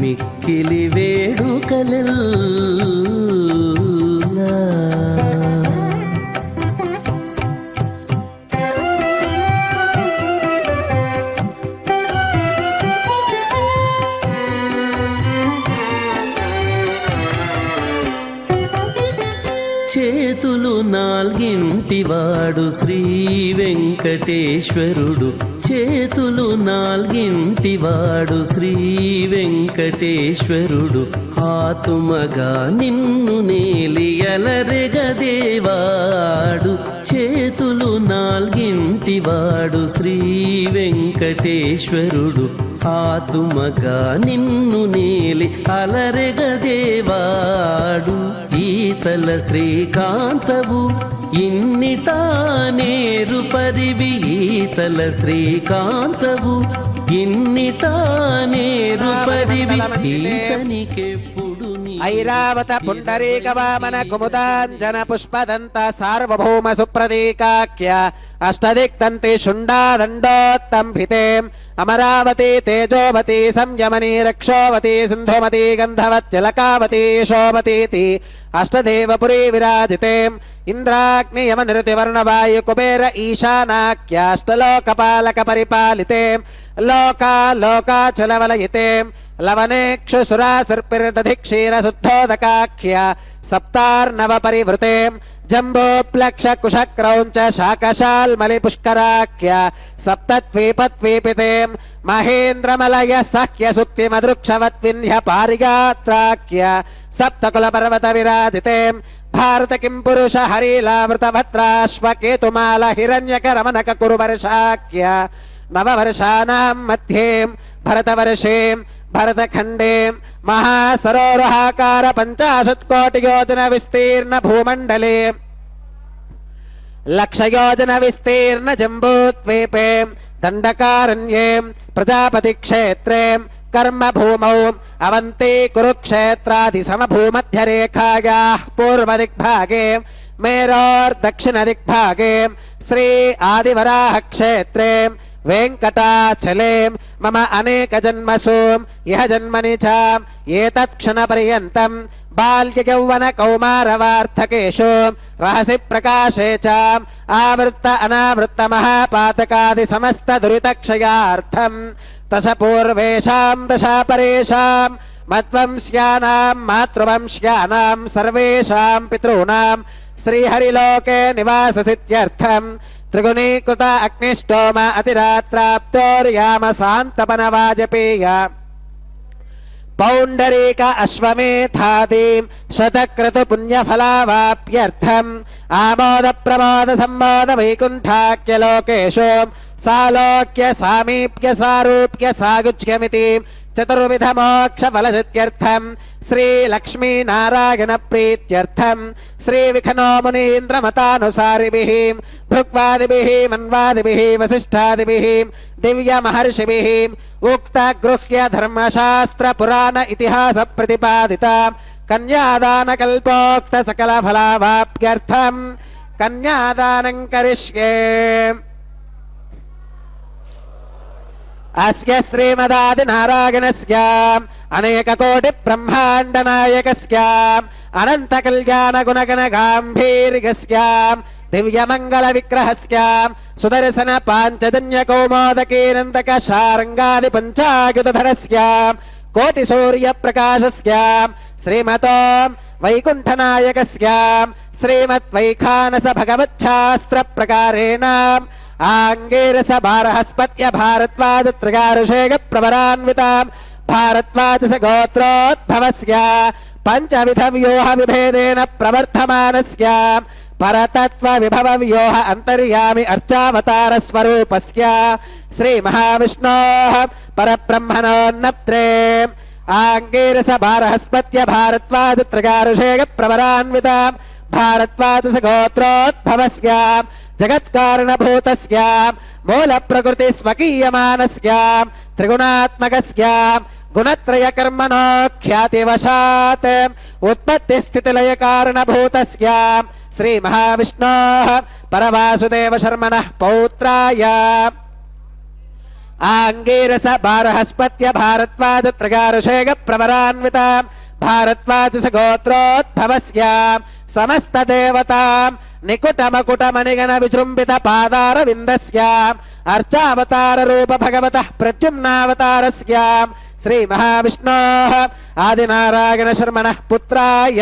మిక్కిలి వేడుకలెల్లా చేతులు నాల్గింటివాడు శ్రీ వెంకటేశ్వరుడు చేతులు నాల్గింటివాడు శ్రీ వెంకటేశ్వరుడు ఆతుమగా నిన్ను నేలియలరెగదేవాడు చేతులు నాల్గింటివాడు శ్రీ వెంకటేశ్వరుడు ఆతుమగా నిన్ను నేలి అలరెగదేవాడు ఈతల శ్రీకాంతవు ఇన్నిటా నేరు పరివి ఈతల శ్రీకాంతవు ఇన్నిటా నేరు పరివి ఈతనికెప్పుడు ఐరావత పుండరీక వామన కుముదాంజన పుష్పదంత సార్వభౌమ సుప్రదీకాఖ్య అష్టదిక్తంతి శుండాదండోత్తంభితే అమరావతి తేజోవతి సంయమని రక్షోవతి సింధుమతి గంధవత్యలకావతి శోభతీతి అష్టదేవపురీ విరాజితే ఇంద్రాగ్ని యమ నిరుతి వర్ణవాయు కుబేర ఈశానాఖ్యాష్టలోకపాలక పరిపాలితే లోకా లోకాచలవలయితే లవనేక్షు సురాసర్పిర్దధిక్షీర శుద్ధోదకాఖ్య సప్తార్ణవ పరివృతే జంబోప్లక్ష కుశక్రౌంచ శాకశాల్మలి పుష్కరాఖ్య సప్తద్వీపద్వీపితే మహేంద్రమలయ సహ్య సుక్తిమదృక్షవత్విన్య పారిగాత్రాఖ్య సప్తకుల పర్వత విరాజితే భారత కిం పురుష హరిలావృత భద్రాశ్వకేతుమాల హిరణ్యకరమనక కురువర్షాఖ్య నవవర్షానాం మధ్యే భరతవర్షే భరతఖండే మహాసరోరుహాకార 50 యోజన విస్తీర్ణ భూమండలే లక్షయోజన విస్తీర్ణ జంబూద్వీపే దండకారణ్యే ప్రజాపతి క్షేత్రే కర్మభూమౌ అవంతి కురుక్షేత్రాది సమభూమధ్యరేఖాయాః పూర్వదిగ్భాగే మేరోర్దక్షిణదిగ్భాగే శ్రీ ఆదివరాహ క్షేత్రే వెంకటాచలే మమ అనేక జన్మసు ఇహ జన్మని చ ఏతత్ క్షణ పర్యంతం బాల్య యౌవన కౌమార వార్ధకేషు రహసి ప్రకాశే చ ఆవృత్త అనావృత్త మహాపాతకాది సమస్త దురితక్షయార్థం దశ పూర్వేషాం దశ పరేషాం మద్వంశ్యానాం మాతృవంశ్యానాం సర్వేషాం పితॄణాం శ్రీహరిలోకే నివాససిద్ధ్యర్థం త్రిగుణీకృత అగ్నిష్టోమ అతిరాత్రాప్తోర్యామ శాంతపన వాజపేయ పౌండరీక అశ్వమేధాదీం శతక్రతు పుణ్యఫలావాప్యర్థం ఆమోద ప్రమోద సంమోద వైకుంఠాఖ్య లోకేషు సాలోక్య సామీప్య సారూప్య సాగుచ్యమితి చతుర్విధ మోక్ష ఫలసిద్ధ్యర్థం శ్రీ లక్ష్మీ నారాయణ ప్రీత్యర్థం శ్రీ విఖనో మునీంద్ర మతానుసారిభిః భృగ్వాదిభిః మన్వాదిభిః వసిష్ఠాదిభిః దివ్య మహర్షిభిః ఉక్త గృహ్య ధర్మశాస్త్ర పురాణ ఇతిహాస ప్రతిపాదిత కన్యాదాన కల్పోక్త సకల ఫలావాప్యర్థం కన్యాదానం కరిష్యే. అస్య శ్రీమదాది నారాయణస్య అనేక కోటి బ్రహ్మాండ నాయకస్య అనంత కళ్యాణ గుణగణ గాంభీర్యస్య దివ్య మంగళ విగ్రహస్య సుదర్శన పాంచజన్య కౌమోదకీనందక శారంగాది పంచాయుధరస్య कोटिसूर्यप्रकाशस्यां श्रीमतो वैकुण्ठनायकस्यां श्रीमद्वैखानस भगवच्छास्त्रप्रकारेण आङ्गीरस भारहस्पत्य भारद्वाजत्रिगारुषेगप्रवरान्वितां भारद्वाजस गोत्रोद्भवस्य पञ्चविधव्यूह विभेदेन प्रवर्धमानस्यां परतत्त्वविभवव्यूह अन्तर्यामि अर्चावतारस्वरूपस्य श्रीमहाविष्णोः परब्रह्मणोन्नत्रे आङ्गीरस भारहस्पत्य भारद्वाजत्रिगारुषेगप्रवरान्वितां भारद्वाजस गोत्रोद्भवस्यां जगत्कारणभूतस्यां मूलप्रकृतिस्वकीयमानस्यां त्रिगुणात्मकस्यां गुणत्रयकर्मणो ख्यातिवशात् उत्पत्तिस्थितिलयकारणभूतस्यां श्रीमहाविष्णोः परवासुदेवशर्मणः पौत्राय आङ्गीरस भारहस्पत्य भारद्वाजत्रिगारुषेगप्रवरान्वितां भारद्वाजस गोत्रोद्भवस्यां समस्तदेवतां निकुटमकुटमणिगण विजृम्भित पादारविन्दस्याम् अर्चावताररूप भगवतः प्रद्युम्नावतारस्यां श्रीमहाविष्णोः आदिनारायणशर्मणः पुत्राय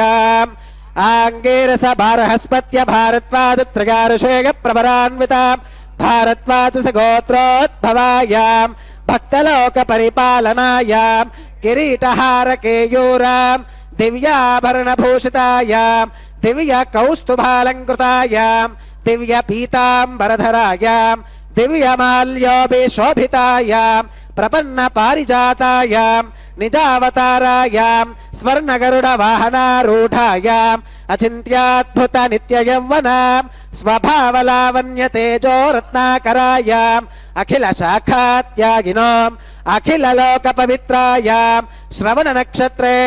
आङ्गीरस भारहस्पत्य भारद्वाजत्रिगारुषेगप्रवरान्वितां भारद्वाजस गोत्रोद्भवायां भक्तलोकपरिपालनायां किरीटहारकेयूरां दिव्याभरणभूषितायां दिव्यकौस्तुभालङ्कृतायां दिव्यपीताम्बरधरायां दिव्यमाल्योभिशोभितायां प्रपन्नपारिजातायां निजावतारायां स्वर्णगरुडवाहनारूढायाम् अचिन्त्याद्भुतनित्ययौवनां स्वभावलावण्यतेजोरत्नाकरायाम् अखिलशाखात्यागिनोम् अखिललोकपवित्रायां श्रवणनक्षत्रे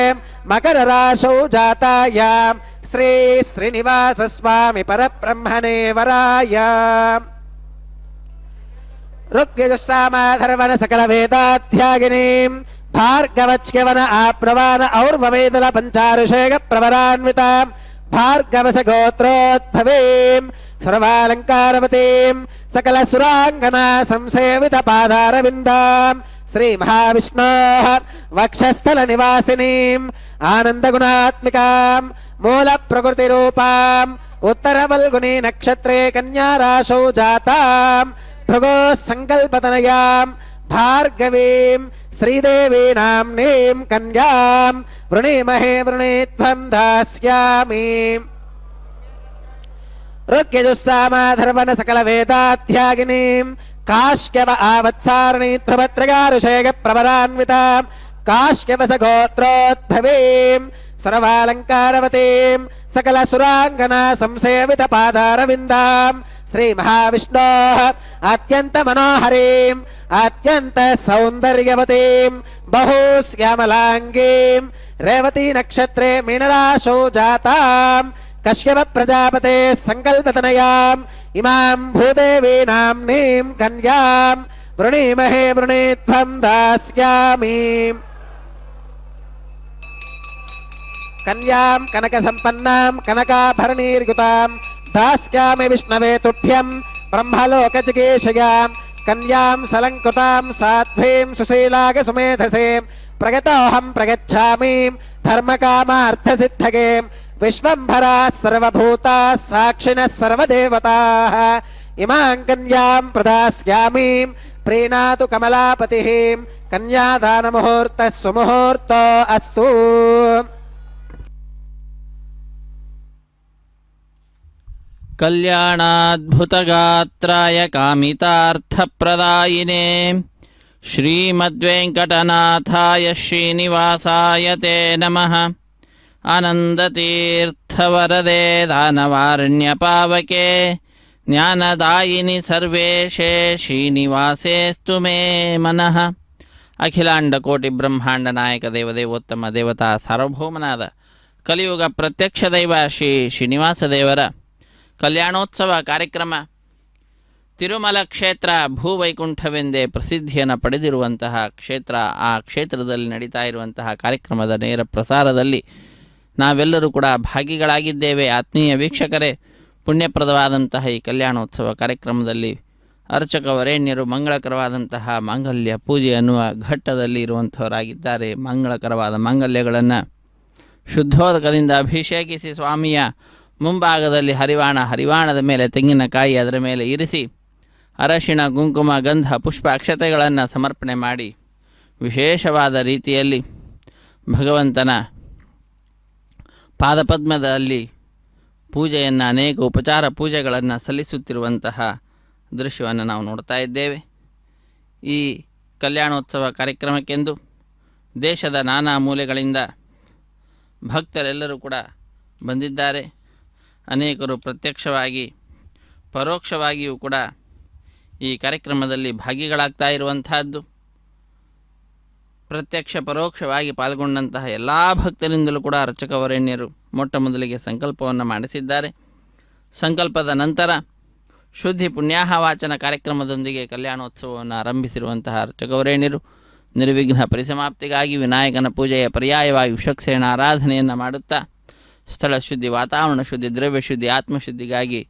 मकरराशौ जातायां श्री श्रीनिवासस्वामि परब्रह्मणे वराय ऋग्यजुस्सामाधर्वण सकलवेदाध्यागिनीं भार्गवच्यवन आप्नवान और्ववेदल पञ्चारुषेगप्रवरान्वितां भार्गवस गोत्रोद्भवीं सर्वालङ्कारवतीं सकलसुराङ्गना संसेवितपादारविन्दां श्रीमहाविष्णोः वक्षस्थलनिवासिनीम् आनन्दगुणात्मिकां मूलप्रकृतिरूपाम् उत्तरवल्गुनी नक्षत्रे कन्याराशौ जातां भृगोः सङ्कल्पतनयां भार्गवीं श्रीदेवी नाम्नीं कन्यां वृणीमहे वृणीत्वं दास्यामि ऋग्यजुस्सामाधर्वण सकलवेदाध्यागिनीं काश्यप आवत्सारिणी ध्रुवत्रगारुषेगप्रवरान्वितां काश्यपस गोत्रोद्भवीं सर्वालङ्कारवतीं सकलसुराङ्गना संसेवितपादारविन्दां श्रीमहाविष्णोः अत्यन्तमनोहरीम् अत्यन्तसौन्दर्यवतीं बहुश्यामलाङ्गीं रेवतीनक्षत्रे मीनराशौ जातां कश्यपप्रजापते सङ्कल्पतनयाम् इमां भूदेवी नाम्नीं कन्यां वृणीमहे वृणीत्वं दास्यामि कन्यां कनकसम्पन्नां कनकाभरणीर्युतां दास्यामि विष्णवे तुभ्यं ब्रह्मलोकजिगीषयां कन्यां सलङ्कृतां साध्वीं सुशीलागसुमेधसीं प्रगतोऽहं प्रगच्छामि धर्मकामार्थसिद्धगें विश्वम्भराः सर्वभूताः साक्षिणः सर्वदेवताः इमां कन्यां प्रदास्यामि प्रीणातु कमलापतिः कन्यादानमुहूर्तः सुमुहूर्तो अस्तु। कल्याणाद्भुतगात्राय कामितार्थप्रदायिने श्रीमद्वेङ्कटनाथाय श्रीनिवासाय ते नमः। आनन्दतीर्थवरदे दानवारण्यपावके ज्ञानदायिनि सर्वेशे श्रीनिवासेस्तु मे मनः। अखिलांडकोटि ब्रह्मांड नायक देवदेवोत्तम देवता सार्वभौमनाद ಕಲಿಯುಗ ಪ್ರತ್ಯಕ್ಷ ದೈವ ಶ್ರೀ ಶ್ರೀನಿವಾಸ ದೇವರ ಕಲ್ಯಾಣೋತ್ಸವ ಕಾರ್ಯಕ್ರಮ ತಿರುಮಲ ಕ್ಷೇತ್ರ ಭೂವೈಕುಂಠವೆಂದೇ ಪ್ರಸಿದ್ಧಿಯನ್ನು ಪಡೆದಿರುವಂತಹ ಕ್ಷೇತ್ರ. ಆ ಕ್ಷೇತ್ರದಲ್ಲಿ ನಡೀತಾ ಇರುವಂತಹ ಕಾರ್ಯಕ್ರಮದ ನೇರ ಪ್ರಸಾರದಲ್ಲಿ ನಾವೆಲ್ಲರೂ ಕೂಡ ಭಾಗಿಗಳಾಗಿದ್ದೇವೆ. ಆತ್ಮೀಯ ವೀಕ್ಷಕರೇ, ಪುಣ್ಯಪ್ರದವಾದಂತಹ ಈ ಕಲ್ಯಾಣೋತ್ಸವ ಕಾರ್ಯಕ್ರಮದಲ್ಲಿ ಅರ್ಚಕ ವರೇಣ್ಯರು ಮಂಗಳಕರವಾದಂತಹ ಮಾಂಗಲ್ಯ ಪೂಜೆ ಅನ್ನುವ ಘಟ್ಟದಲ್ಲಿ ಇರುವಂಥವರಾಗಿದ್ದಾರೆ. ಮಂಗಳಕರವಾದ ಮಾಂಗಲ್ಯಗಳನ್ನು ಶುದ್ಧೋದಕದಿಂದ ಅಭಿಷೇಕಿಸಿ ಸ್ವಾಮಿಯ ಮುಂಭಾಗದಲ್ಲಿ ಹರಿವಾಣದ ಮೇಲೆ ತೆಂಗಿನಕಾಯಿ ಅದರ ಮೇಲೆ ಇರಿಸಿ ಅರಶಿಣ, ಕುಂಕುಮ, ಗಂಧ, ಪುಷ್ಪ, ಅಕ್ಷತೆಗಳನ್ನು ಸಮರ್ಪಣೆ ಮಾಡಿ ವಿಶೇಷವಾದ ರೀತಿಯಲ್ಲಿ ಭಗವಂತನ ಪಾದಪದ್ಮದಲ್ಲಿ ಪೂಜೆಯನ್ನು, ಅನೇಕ ಉಪಚಾರ ಪೂಜೆಗಳನ್ನು ಸಲ್ಲಿಸುತ್ತಿರುವಂತಹ ದೃಶ್ಯವನ್ನು ನಾವು ನೋಡ್ತಾ ಇದ್ದೇವೆ. ಈ ಕಲ್ಯಾಣೋತ್ಸವ ಕಾರ್ಯಕ್ರಮಕ್ಕೆಂದು ದೇಶದ ನಾನಾ ಮೂಲೆಗಳಿಂದ ಭಕ್ತರೆಲ್ಲರೂ ಕೂಡ ಬಂದಿದ್ದಾರೆ. ಅನೇಕರು ಪ್ರತ್ಯಕ್ಷವಾಗಿ ಪರೋಕ್ಷವಾಗಿಯೂ ಕೂಡ ಈ ಕಾರ್ಯಕ್ರಮದಲ್ಲಿ ಭಾಗಿಗಳಾಗ್ತಾ ಇರುವಂತಹದ್ದು. ಪ್ರತ್ಯಕ್ಷ ಪರೋಕ್ಷವಾಗಿ ಪಾಲ್ಗೊಂಡಂತಹ ಎಲ್ಲ ಭಕ್ತರಿಂದಲೂ ಕೂಡ ಅರ್ಚಕ ವರೇಣ್ಯರು ಮೊಟ್ಟ ಮೊದಲಿಗೆ ಸಂಕಲ್ಪವನ್ನು ಮಾಡಿಸಿದ್ದಾರೆ. ಸಂಕಲ್ಪದ ನಂತರ ಶುದ್ಧಿ ಪುಣ್ಯಾಹವಾಚನ ಕಾರ್ಯಕ್ರಮದೊಂದಿಗೆ ಕಲ್ಯಾಣೋತ್ಸವವನ್ನು ಆರಂಭಿಸಿರುವಂತಹ ಅರ್ಚಕ ವರೇಣ್ಯರು ನಿರ್ವಿಘ್ನ ಪರಿಸಮಾಪ್ತಿಗಾಗಿ ವಿನಾಯಕನ ಪೂಜೆಯ ಪರ್ಯಾಯವಾಗಿ ವಿಷಕ್ಸೇನ ಆರಾಧನೆಯನ್ನು ಮಾಡುತ್ತಾ ಸ್ಥಳ ಶುದ್ಧಿ, ವಾತಾವರಣ ಶುದ್ಧಿ, ದ್ರವ್ಯ ಶುದ್ಧಿ, ಆತ್ಮಶುದ್ಧಿಗಾಗಿ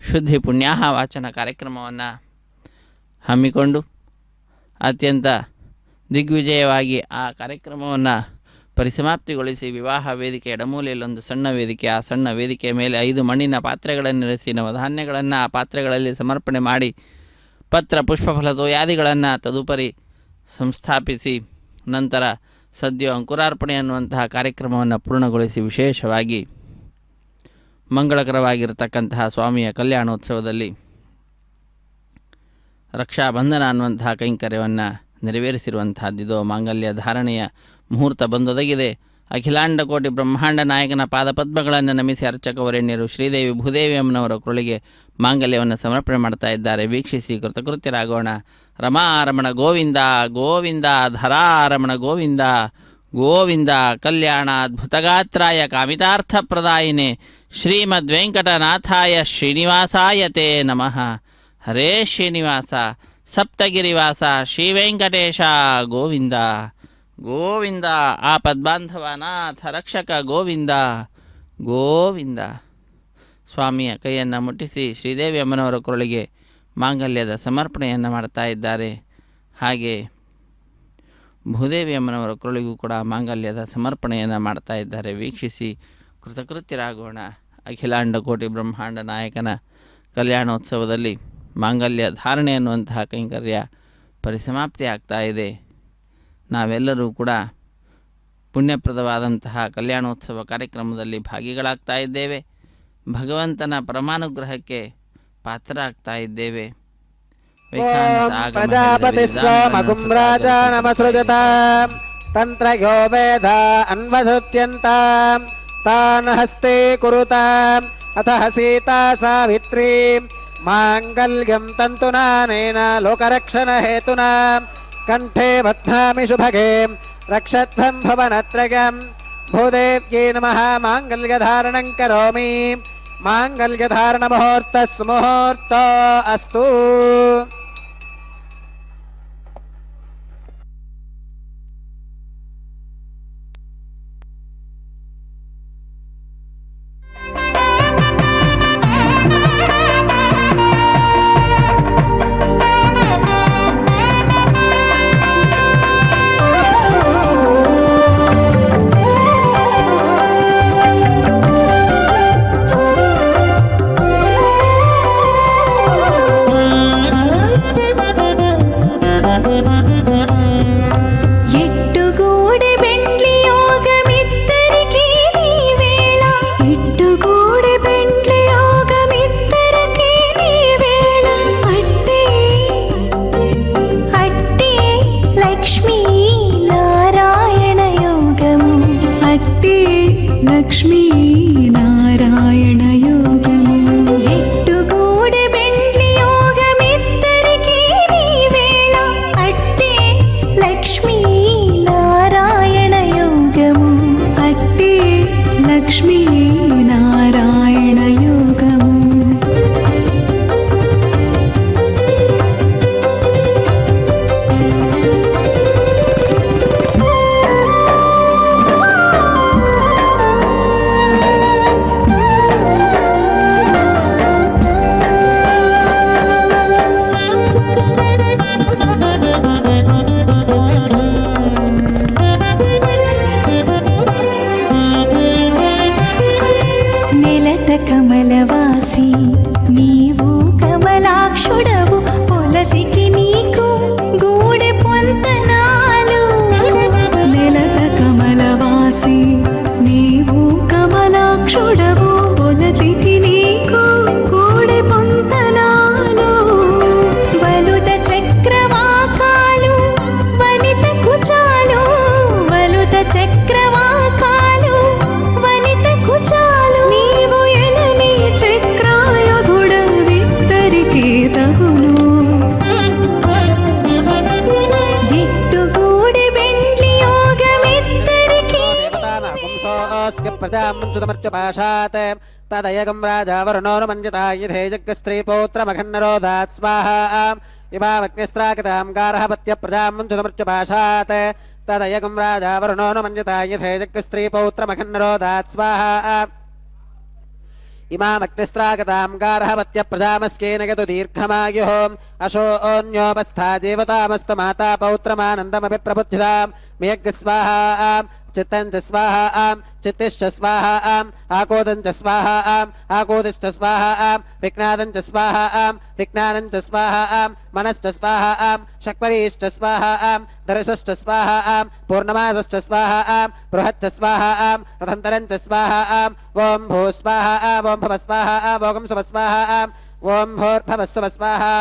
ಶುದ್ಧಿ ಪುಣ್ಯಾಹವಾಚನ ಕಾರ್ಯಕ್ರಮವನ್ನು ಹಮ್ಮಿಕೊಂಡು ಅತ್ಯಂತ ದಿಗ್ವಿಜಯವಾಗಿ ಆ ಕಾರ್ಯಕ್ರಮವನ್ನು ಪರಿಸಮಾಪ್ತಿಗೊಳಿಸಿ ವಿವಾಹ ವೇದಿಕೆ ಎಡಮೂಲೆಯಲ್ಲೊಂದು ಸಣ್ಣ ವೇದಿಕೆ, ಆ ಸಣ್ಣ ವೇದಿಕೆಯ ಮೇಲೆ 5 ಮಣ್ಣಿನ ಪಾತ್ರೆಗಳನ್ನಿರಿಸಿ ನವಧಾನ್ಯಗಳನ್ನು ಆ ಪಾತ್ರೆಗಳಲ್ಲಿ ಸಮರ್ಪಣೆ ಮಾಡಿ ಪತ್ರ, ಪುಷ್ಪ, ಫಲತೋಯಾದಿಗಳನ್ನು ತದುಪರಿ ಸಂಸ್ಥಾಪಿಸಿ ನಂತರ ಸದ್ಯ ಅಂಕುರಾರ್ಪಣೆ ಅನ್ನುವಂತಹ ಕಾರ್ಯಕ್ರಮವನ್ನು ಪೂರ್ಣಗೊಳಿಸಿ ವಿಶೇಷವಾಗಿ ಮಂಗಳಕರವಾಗಿರತಕ್ಕಂತಹ ಸ್ವಾಮಿಯ ಕಲ್ಯಾಣೋತ್ಸವದಲ್ಲಿ ರಕ್ಷಾಬಂಧನ ಅನ್ನುವಂತಹ ಕೈಂಕರ್ಯವನ್ನು ನೆರವೇರಿಸಿರುವಂತಹದ್ದಿದು. ಮಾಂಗಲ್ಯ ಧಾರಣೆಯ ಮುಹೂರ್ತ ಬಂದೊದಗಿದೆ. ಅಖಿಲಾಂಡ ಕೋಟಿ ಬ್ರಹ್ಮಾಂಡ ನಾಯಕನ ಪಾದಪದ್ಮಗಳನ್ನು ನಮಿಸಿ ಅರ್ಚಕ ವರೇಣ್ಯರು ಶ್ರೀದೇವಿ ಭೂದೇವಿ ಅಮ್ಮನವರ ಕುರಳಿಗೆ ಮಾಂಗಲ್ಯವನ್ನು ಸಮರ್ಪಣೆ ಮಾಡ್ತಾ ಇದ್ದಾರೆ. ವೀಕ್ಷಿಸಿ ಕೃತಕೃತ್ಯರಾಗೋಣ. ರಮಾರಮಣ ಗೋವಿಂದ ಗೋವಿಂದ, ಧರಾರಮಣ ಗೋವಿಂದ ಗೋವಿಂದ, ಕಲ್ಯಾಣಾದ್ಭುತಗಾತ್ರಾಯ ಕಾಮಿತಾರ್ಥಪ್ರದಾಯಿನೇ ಶ್ರೀಮದ್ವೆಂಕಟನಾಥಾಯ ಶ್ರೀನಿವಾಸಾಯ ತೇ ನಮಃ. ಹರೇ ಶ್ರೀನಿವಾಸ, ಸಪ್ತಗಿರಿವಾಸ, ಶ್ರೀವೆಂಕಟೇಶ ಗೋವಿಂದ ಗೋವಿಂದ, ಆಪದ್ಬಾಂಧವನಾಥ ರಕ್ಷಕ ಗೋವಿಂದ ಗೋವಿಂದ. ಸ್ವಾಮಿಯ ಕೈಯನ್ನು ಮುಟ್ಟಿಸಿ ಶ್ರೀದೇವಿ ಅಮ್ಮನವರ ಕುರಳಿಗೆ ಮಾಂಗಲ್ಯದ ಸಮರ್ಪಣೆಯನ್ನು ಮಾಡ್ತಾ ಇದ್ದಾರೆ. ಹಾಗೆ ಭೂದೇವಿ ಅಮ್ಮನವರ ಕುರಳಿಗೂ ಕೂಡ ಮಾಂಗಲ್ಯದ ಸಮರ್ಪಣೆಯನ್ನು ಮಾಡ್ತಾ ಇದ್ದಾರೆ. ವೀಕ್ಷಿಸಿ ಕೃತಕೃತ್ಯರಾಗೋಣ. ಅಖಿಲಾಂಡ ಕೋಟಿ ಬ್ರಹ್ಮಾಂಡ ನಾಯಕನ ಕಲ್ಯಾಣೋತ್ಸವದಲ್ಲಿ ಮಾಂಗಲ್ಯ ಧಾರಣೆ ಅನ್ನುವಂತಹ ಕೈಂಕರ್ಯ ಪರಿಸಮಾಪ್ತಿ ಆಗ್ತಾ ಇದೆ. ನಾವೆಲ್ಲರೂ ಕೂಡ ಪುಣ್ಯಪ್ರದವಾದಂತಹ ಕಲ್ಯಾಣೋತ್ಸವ ಕಾರ್ಯಕ್ರಮದಲ್ಲಿ ಭಾಗಿಗಳಾಗ್ತಾ ಇದ್ದೇವೆ. ಭಗವಂತನ ಪರಮಾನುಗ್ರಹಕ್ಕೆ ಪಾತ್ರರಾಗ್ತಾ ಇದ್ದೇವೆ. ಪ್ರಜಾಪತಿ ಸೋಮಗುಂ ರಾಜ ನಮಸೃಜತ ತಂತ್ರಯೋ ವೇದ ಅನ್ವಧೃತ್ಯಂತ ತಾನ್ ಹಸ್ತೆ ಕುರುತಾಂ ಅಥ ಸೀತಾ ಸಾವಿತ್ರೀ ಮಾಂಗಲ್ಯಂ ತಂತುನಾನೇನ ಲೋಕರಕ್ಷಣ ಹೇತುನಾ ಕಂಠೆ ಬಧ್ನಾಮಿ ಶುಭಗೆ ರಕ್ಷಧ್ವಂ ಭವನತ್ರಯಂ ಭೂದೇವ್ಯೈ ನಮಃ. ಮಾಂಗಲ್ಯಧಾರಣಂ ಕರೋಮಿ. ಮಾಂಗಲ್ಯಧಾರಣ ಮುಹೂರ್ತಸ್ ಮುಹೂರ್ತ ಅಸ್ತು. కమలవాసి నీవు కమలాక్షుడవు పొలతికి నీకు గూడె పొంతనాలు నెలత కమలవాసి నీవు కమలాక్షుడవు పొలతికి నీకు గూడె పొంతనాలు వలుద చక్రవాకాలు వనిత కుచాలు వలుద చక్రవాకాలు వనిత కుచాలు నీవు ఎలని చక్రాయుధుడవిద్దరికి తగును ఎట్టుగూడి బెండ్లి యోగమిద్దరికి దేవతానాగుంసోऽస్య ప్రజాముంచుతమర్చుపాశాత్ తదయగం రాజా వరుణోనుమన్యతా యథే జగ్గస్త్రీపౌత్రమఘన్నరోధాత్ స్వాహా ఇమామగ్నిస్త్రాకతాం గార్హపత్య ప్రజాముంచుతమర్చుపాశాత్ తదయగం రాజా వరుణోనుమన్యతా యథే జగ్గస్త్రీపౌత్రమఘన్నరోధాత్ స్వాహా ఇమామగ్నిస్త్రాగతాం గార్హపత్య ప్రజామస్కేన గతు దీర్ఘమాయుః అశోన్యోపస్థా జీవతామస్తు మాతా పౌత్రమానందమపి ప్రబుద్ధిదాం మేఘ స్వాహా చిత్తం చ స్వాహా చిత్తిశ్చ స్వాహా ఆకోదం చ స్వాహా ఆకోదిశ్చ స్వాహా విజ్ఞానం చ స్వాహా విజ్ఞానం చ స్వాహా మనశ్చ స్వాహా శక్వరీశ్చ స్వాహా దర్శశ్చ స్వాహా పూర్ణమాసశ్చ స్వాహా బృహచ్చ స్వాహా రథంతరం చ స్వాహా ఓం భూ స్వాహా ఓం భవ స్వాహా ఓం శుభ స్వాహా ఓం భూర్భవ శుభ స్వాహా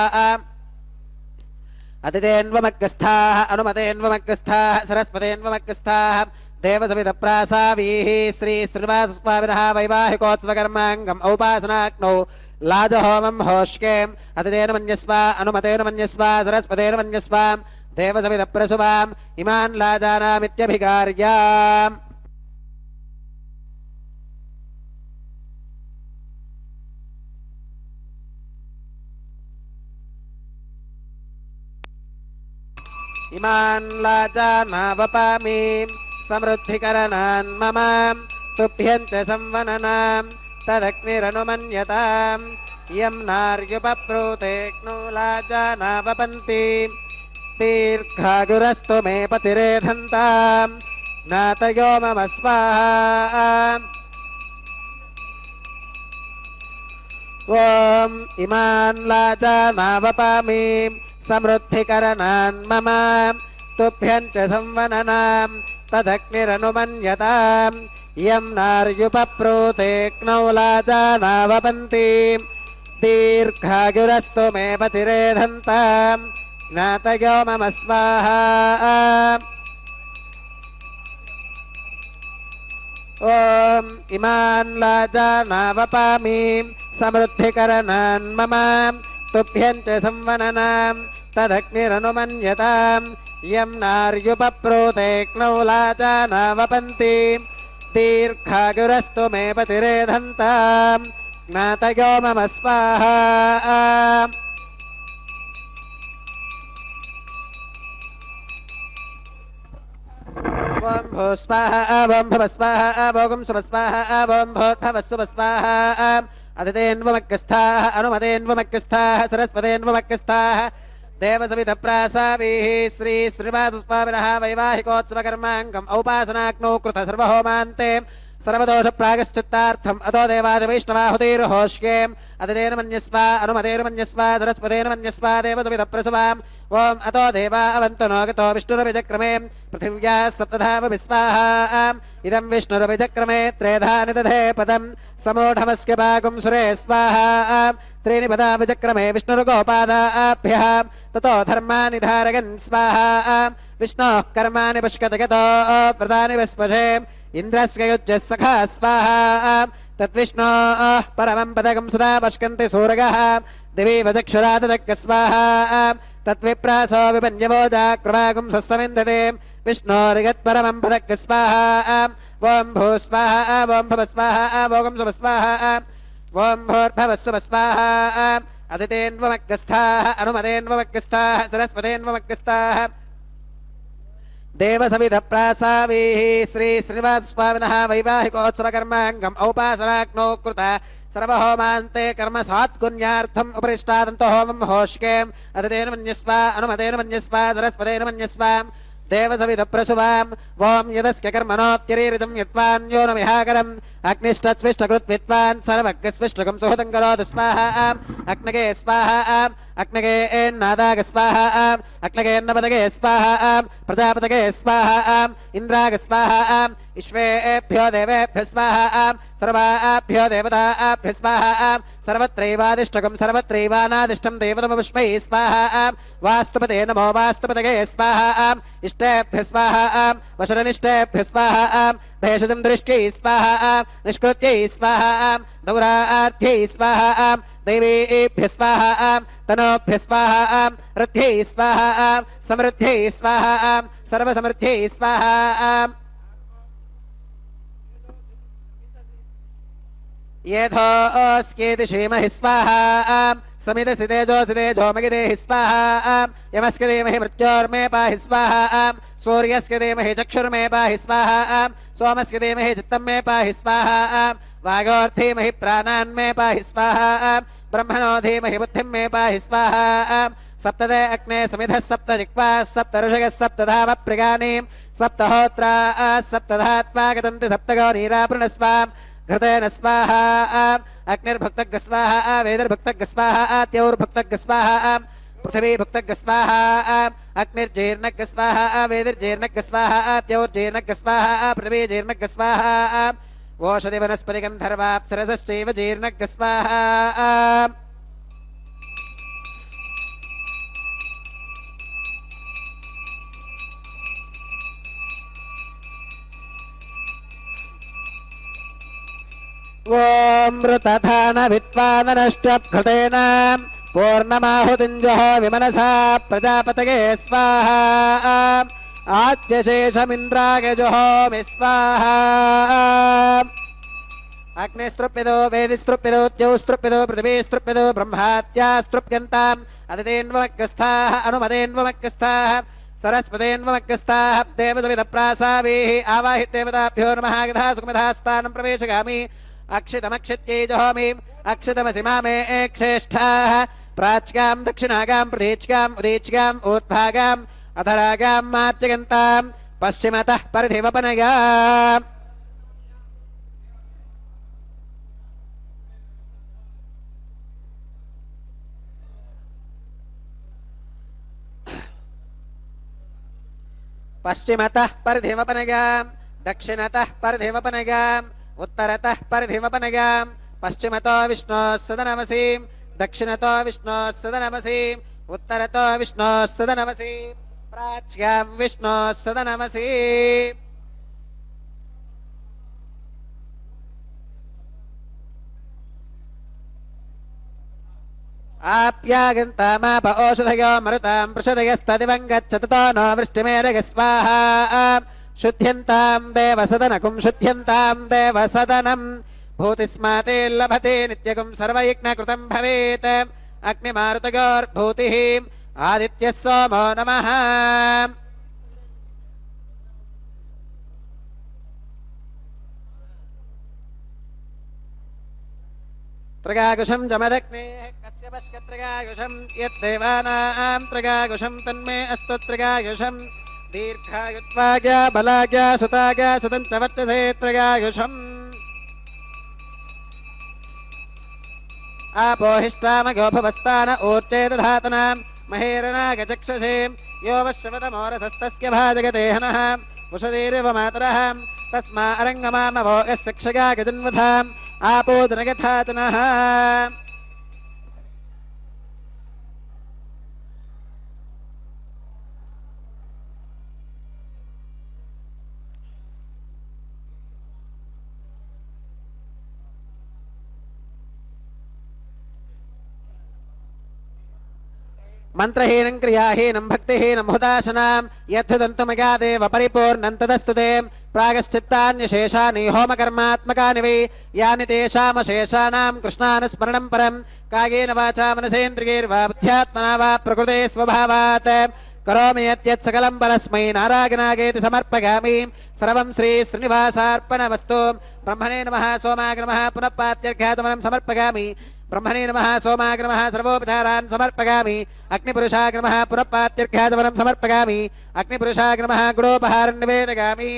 అతిథేన్వమగ్రస్థాః అనుమతేన్వమగ్రస్థాః సరస్వతేన్వమగ్రస్థాః దేవసవిధప్రాసావీః శ్రీ శ్రీనివాసస్వామినः వైవాహికోత్సవకర్మాంగం ఔపాసనాగ్నౌ లాజహోమం హోష్కేం అతిథేన మన్యస్వ అనుమతేన మన్యస్వ సరస్వతేన మన్యస్వ దేవసవిధప్రసువాం ఇమాన్ లాజానామిత్యభికార్యాం ఇమాన్ లాజానావపామి సమృద్ధికరణాన్ మమ తుభ్యం చ సంవననాం తదగ్నిరనుమన్యతాం యం నార్యుపప్రూతేక్ను లాజానావపంతి దీర్ఘాగురస్తు మే పతిరేధంతాం జ్ఞాతయో మమ స్వాహా ఓం ఇమాన్ లాజానావపామి సమృద్ధికరణాన్ మమ తుభ్యం చ సంవననాం తదగ్నిరనుమన్యతాం యం నార్యుపప్రూతేక్నౌ లాజానావపంతి దీర్ఘాయురస్తు మే పతిరేధంతాం జ్ఞాతయో మమ స్వాహా ఓం ఇమాన్ లాజానావపామి సమృద్ధికరణాన్ మమ తుభ్యం చ సంవననాం తదగ్నిరనుమన్యతాం యం నార్యుపప్రూతేక్నౌ లాజానావపంతి దీర్ఘాయురస్తు మే పతిరేధంతాం జ్ఞాతయో మమ స్వాహా ఓం భూ స్వాహా ఓం భవ స్వాహా ఓం శుభ స్వాహా ఓం భూర్భవ శుభ స్వాహా అతిథేన్వమగ్రస్థాః అనుమతేన్వమగ్రస్థాః సరస్వతేన్వమగ్రస్థాః దేవసవిధప్రాసావీః శ్రీ శ్రీనివాసస్వామినः వైవాహికోత్సవకర్మాంగం ఔపాసనాగ్నౌ కృత సర్వహోమాంతే సర్వదోష ప్రాగశ్చిత్తార్థం అతో దేవాదివైష్ణవాహుతైర్హోష్యేం అతిథేన మన్యస్వ అనుమతేన మన్యస్వ సరస్వతేన మన్యస్వ దేవసవిధప్రసువాం ఓం అతో దేవా అవంతనో గతో విష్ణురవిచక్రమే పృథివ్యా సప్తధామ స్వాహా ఇదం విష్ణురవిచక్రమే త్రేధాని దధే పదం సమూఢమస్య భాగం సురే స్వాహా త్రీని పదా విచక్రమే విష్ణురుగోపాదాభ్యః తతో ధర్మాని ధారయన్ స్వాహా విష్ణోః కర్మాణి పుష్కతగతో వ్రతాని విస్పశే ఇంద్రస్య యుజ్యః సఖా స్వాహా తద్విష్ణోః పరమం పదకం సదా పశ్కంతి సూరగः దివి వచక్షురాదదగ్గ స్వాహా తద్విప్రాసో విపన్యవోజాక్రమాగం సస్సమిందతే విష్ణోరిగత్పరమం పదగ్గ స్వాహా ఓం భూ స్వాహా ఓం భవ స్వాహా ఓం శుభ స్వాహా ఓం భూర్భవ శుభ స్వాహా అతిథేన్వమగ్రస్థాః అనుమతేన్వమగ్రస్థాః సరస్వతేన్వమగ్రస్థాః దేవసవిధప్రాసావీః శ్రీ శ్రీనివాసస్వామినः వైవాహికోత్సవకర్మాంగం ఔపాసనాగ్నౌ కృత సర్వహోమాంతే కర్మ సాత్కున్యార్థం ఉపరిష్టాదంతో హోమం హోష్కేం అతిథేన మన్యస్వ అనుమతేన మన్యస్వ సరస్వతేన మన్యస్వ దేవసవిధప్రసువాం ఓం యదస్య కర్మణోత్యరీరిజం యత్వాన్యో న విహాకరం अग्निष्टस्विष्टकृत्विद्वान् सर्वज्ञस्विष्टकं सुहृतं करोतु स्वाहा अग्नगे स्वाहा अग्नगे नादाग स्वाहा अग्नगेन्नपदगे स्वाहा प्रजापतगे स्वाहा इन्द्राग स्वाहा विश्वेभ्यो देवेभ्यो स्वाहा सर्वाभ्यो देवताभ्यो स्वाहा सर्वत्रैवादिष्टकं सर्वत्रैवानादिष्टं देवतमपुष्पै स्वाहा वास्तुपते नमो वास्तुपतगे स्वाहा इष्टेभ्य स्वाहा वशरनिष्टेभ्य स्वाहा भेषजं दृष्ट्यै स्वाहा निष्कृत्यै स्वाहा दौरार्थ्यै स्वाहा दैवेभ्य स्वाहा तनोभ्य स्वाहा रथ्यै स्वाहा समृद्ध्यै स्वाहा सर्वसमृद्ध्यै स्वाहा येथोऽस्येति श्रीमहि स्वाहा समिदसि तेजो मगिदेहि स्वाहा यमस्य धीमहि मृत्योर्मे पाहि स्वाहा सूर्यस्य धीमहि चक्षुर्मे पाहि स्वाहा सोमस्य धीमहि चित्तं मे पाहि स्वाहा वागोर्धीमहि प्राणान् मे पाहि स्वाहा ब्रह्मणो धीमहि बुद्धिं मे पाहि स्वाहा सप्तदे अग्ने समिधः सप्त जिह्वा सप्त ऋषयः सप्तधाम प्रियाणीं सप्तहोत्रा सप्तधात्वा गतन्ति सप्तगो नीरापृणस्वाम् घृतेन स्वाहा अग्निर्भुक्तग् स्वाहा वेदिर्भुक्तग् स्वाहा त्योर्भुक्तग् स्वाहा पृथिवीभुक्तग् स्वाहा अग्निर्जीर्णग् स्वाहा वेदिर्जीर्णग् स्वाहा त्योर्जीर्णग् स्वाहा पृथिवीजीर्णग् स्वाहा ओषधि वनस्पतिगन्धर्वाप्सरसश्चैव जीर्णग् स्वाहा ॐ मृतधान विद्वाननष्टघृतेन पूर्णमाहुतिञ्जः विमनसा प्रजापतये स्वाहा आज्यशेषमिन्द्रागजुहोमि स्वाहा अग्निस्तृप्यतो वेदिस्तृप्यतो द्यौस्तृप्यतो पृथिवीस्तृप्यतो ब्रह्मात्यास्तृप्यन्ताम् अदितेन्वमग्रस्थाः अनुमतेन्वमग्रस्थाः सरस्वतेन्वमग्रस्थाः देवसविधप्रासावीः आवाहि देवताभ्यो नमः गधा सुखमिधास्थानं प्रवेशगामि अक्षितमक्षित्यै जहोमि अक्षितमसि मामे क्षेष्ठाः प्राच्यां दक्षिणागां प्रतीच्याम् उदीच्याम् ऊर्ध्वागाम् अधरागां मार्जयन्तां पश्चिमतः परिधिवपनया पश्चिमतः परिधिवपनयां दक्षिणतः परिधिवपनयाम् उत्तरतः परिधिवपनयां पश्चिमतो विष्णोः सदनमसीं दक्षिणतो विष्णोः सदनमसीं उत्तरतो विष्णोः सदनमसीं प्राच्यां विष्णोः सदनमसीं आप्यागन्तामाप ओषधयो मरुतां पृषदयस्तदिवं गच्छततो नो वृष्टिमेरग स्वाहा शुद्ध्यन्तां देवसदनकुं शुद्ध्यन्तां देवसदनं भूतिस्माते लभते नित्यकुं सर्वयज्ञकृतं भवेत् अग्निमारुतयोर्भूतिः आदित्यः सोमो नमः त्रगायुषं जमदग्नेः कस्य पश्यत्रगायुषं यद्देवानां त्रगायुषं तन्मे अस्तु त्रगायुषं दीर्घायुत्वाज्ञा बलाज्ञा सुताज्ञा सुतं च वर्चसे त्रगायुषम् आपोहिष्टामगो भवस्तान ऊर्जे दधातनां महेरनागचक्षसे यो वश्यवतमोरसस्तस्य भाजगते हनः उषदीरिव मातरः तस्मा अरङ्गमामवो यस्य क्षगा गजन्वधाम् आपोदनगथाचनः मंत्रहीनं क्रियाहीनं भक्तिहीनं हुदाशनां यद्धुदन्तुमया देव परिपूर्णं तदस्तु ते प्रागश्चित्तान्यशेषानि होमकर्मात्मकानि वै यानि तेषामशेषाणां कृष्णानुस्मरणं परं कायेन वाचा मनसेन्द्रियैर्वा बुद्ध्यात्मना वा प्रकृते स्वभावात् करोमि यत् सकलं परस्मै नारायणागेति समर्पयामि सर्वं श्री श्रीनिवासार्पणमस्तु ब्रह्मणे नमः सोमाय नमः पुनः पात्यर्घ्याचमनं समर्पयामि ब्रह्मणे नमः सोमाय नमः सर्वोपचारान् समर्पयामि अग्निपुरुषाय नमः पुनः पात्यर्घ्याचमनं समर्पयामि अग्निपुरुषाय नमः गुणोपहारं निवेदयामि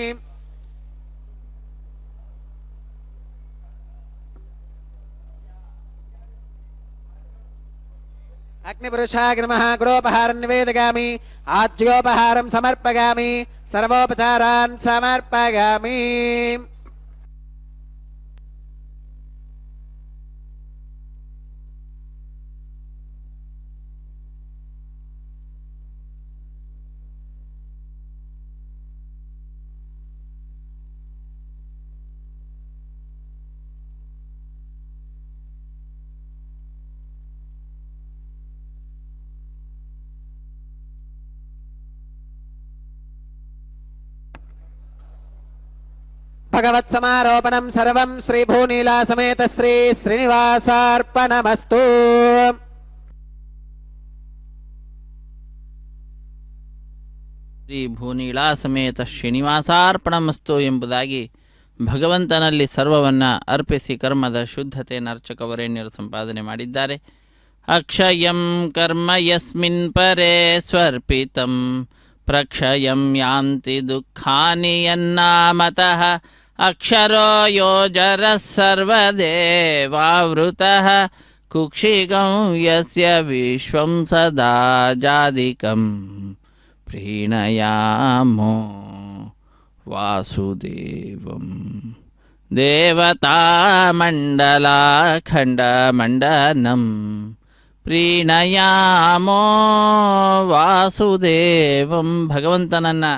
అగ్నిపురుషాయ నమః గృహోపహారం నివేదయామి ఆజ్యోపహారం సమర్పయామి సర్వోపచారాన్ సమర్పయామి. భగవత్సమారోపణం సర్వం శ్రీభూనీలా సమేత శ్రీ శ్రీనివాసార్పణమస్తు. ಶ್ರೀ ಭೂನೀಳಾ ಸಮೇತ ಶ್ರೀನಿವಾಸಾರ್ಪಣಮಸ್ತು ಎಂಬುದಾಗಿ ಭಗವಂತನಲ್ಲಿ ಸರ್ವವನ್ನು ಅರ್ಪಿಸಿ ಕರ್ಮದ ಶುದ್ಧತೆಯನ್ನು ಅರ್ಚಕವರೇಣ್ಯರು ಸಂಪಾದನೆ ಮಾಡಿದ್ದಾರೆ. ಅಕ್ಷಯಂ ಕರ್ಮ ಯಸ್ಮಿನ್ ಪರೇ ಸ್ವರ್ಪಿತಂ ಪ್ರಕ್ಷಯಂ ಯಾಂತಿ ದುಃಖಾನಿ ಯನ್ನಾಮತಃ ಅಕ್ಷರೋ ಯೋಜರ ಸರ್ವದೇವಾವೃತಃ ಕುಕ್ಷಿಗಂ ಯಸ್ಯ ವಿಶ್ವಂ ಸದಾ ಜಾದಿಕಂ ಪ್ರೀಣಯಾಮೋ ವಾಸುದೇವಂ. ದೇವತಾಮಂಡಲಾಖಂಡಮಂಡನಂ ಪ್ರೀಣಯಾಮೋ ವಾಸುದೇವಂ. ಭಗವಂತನನ್ನು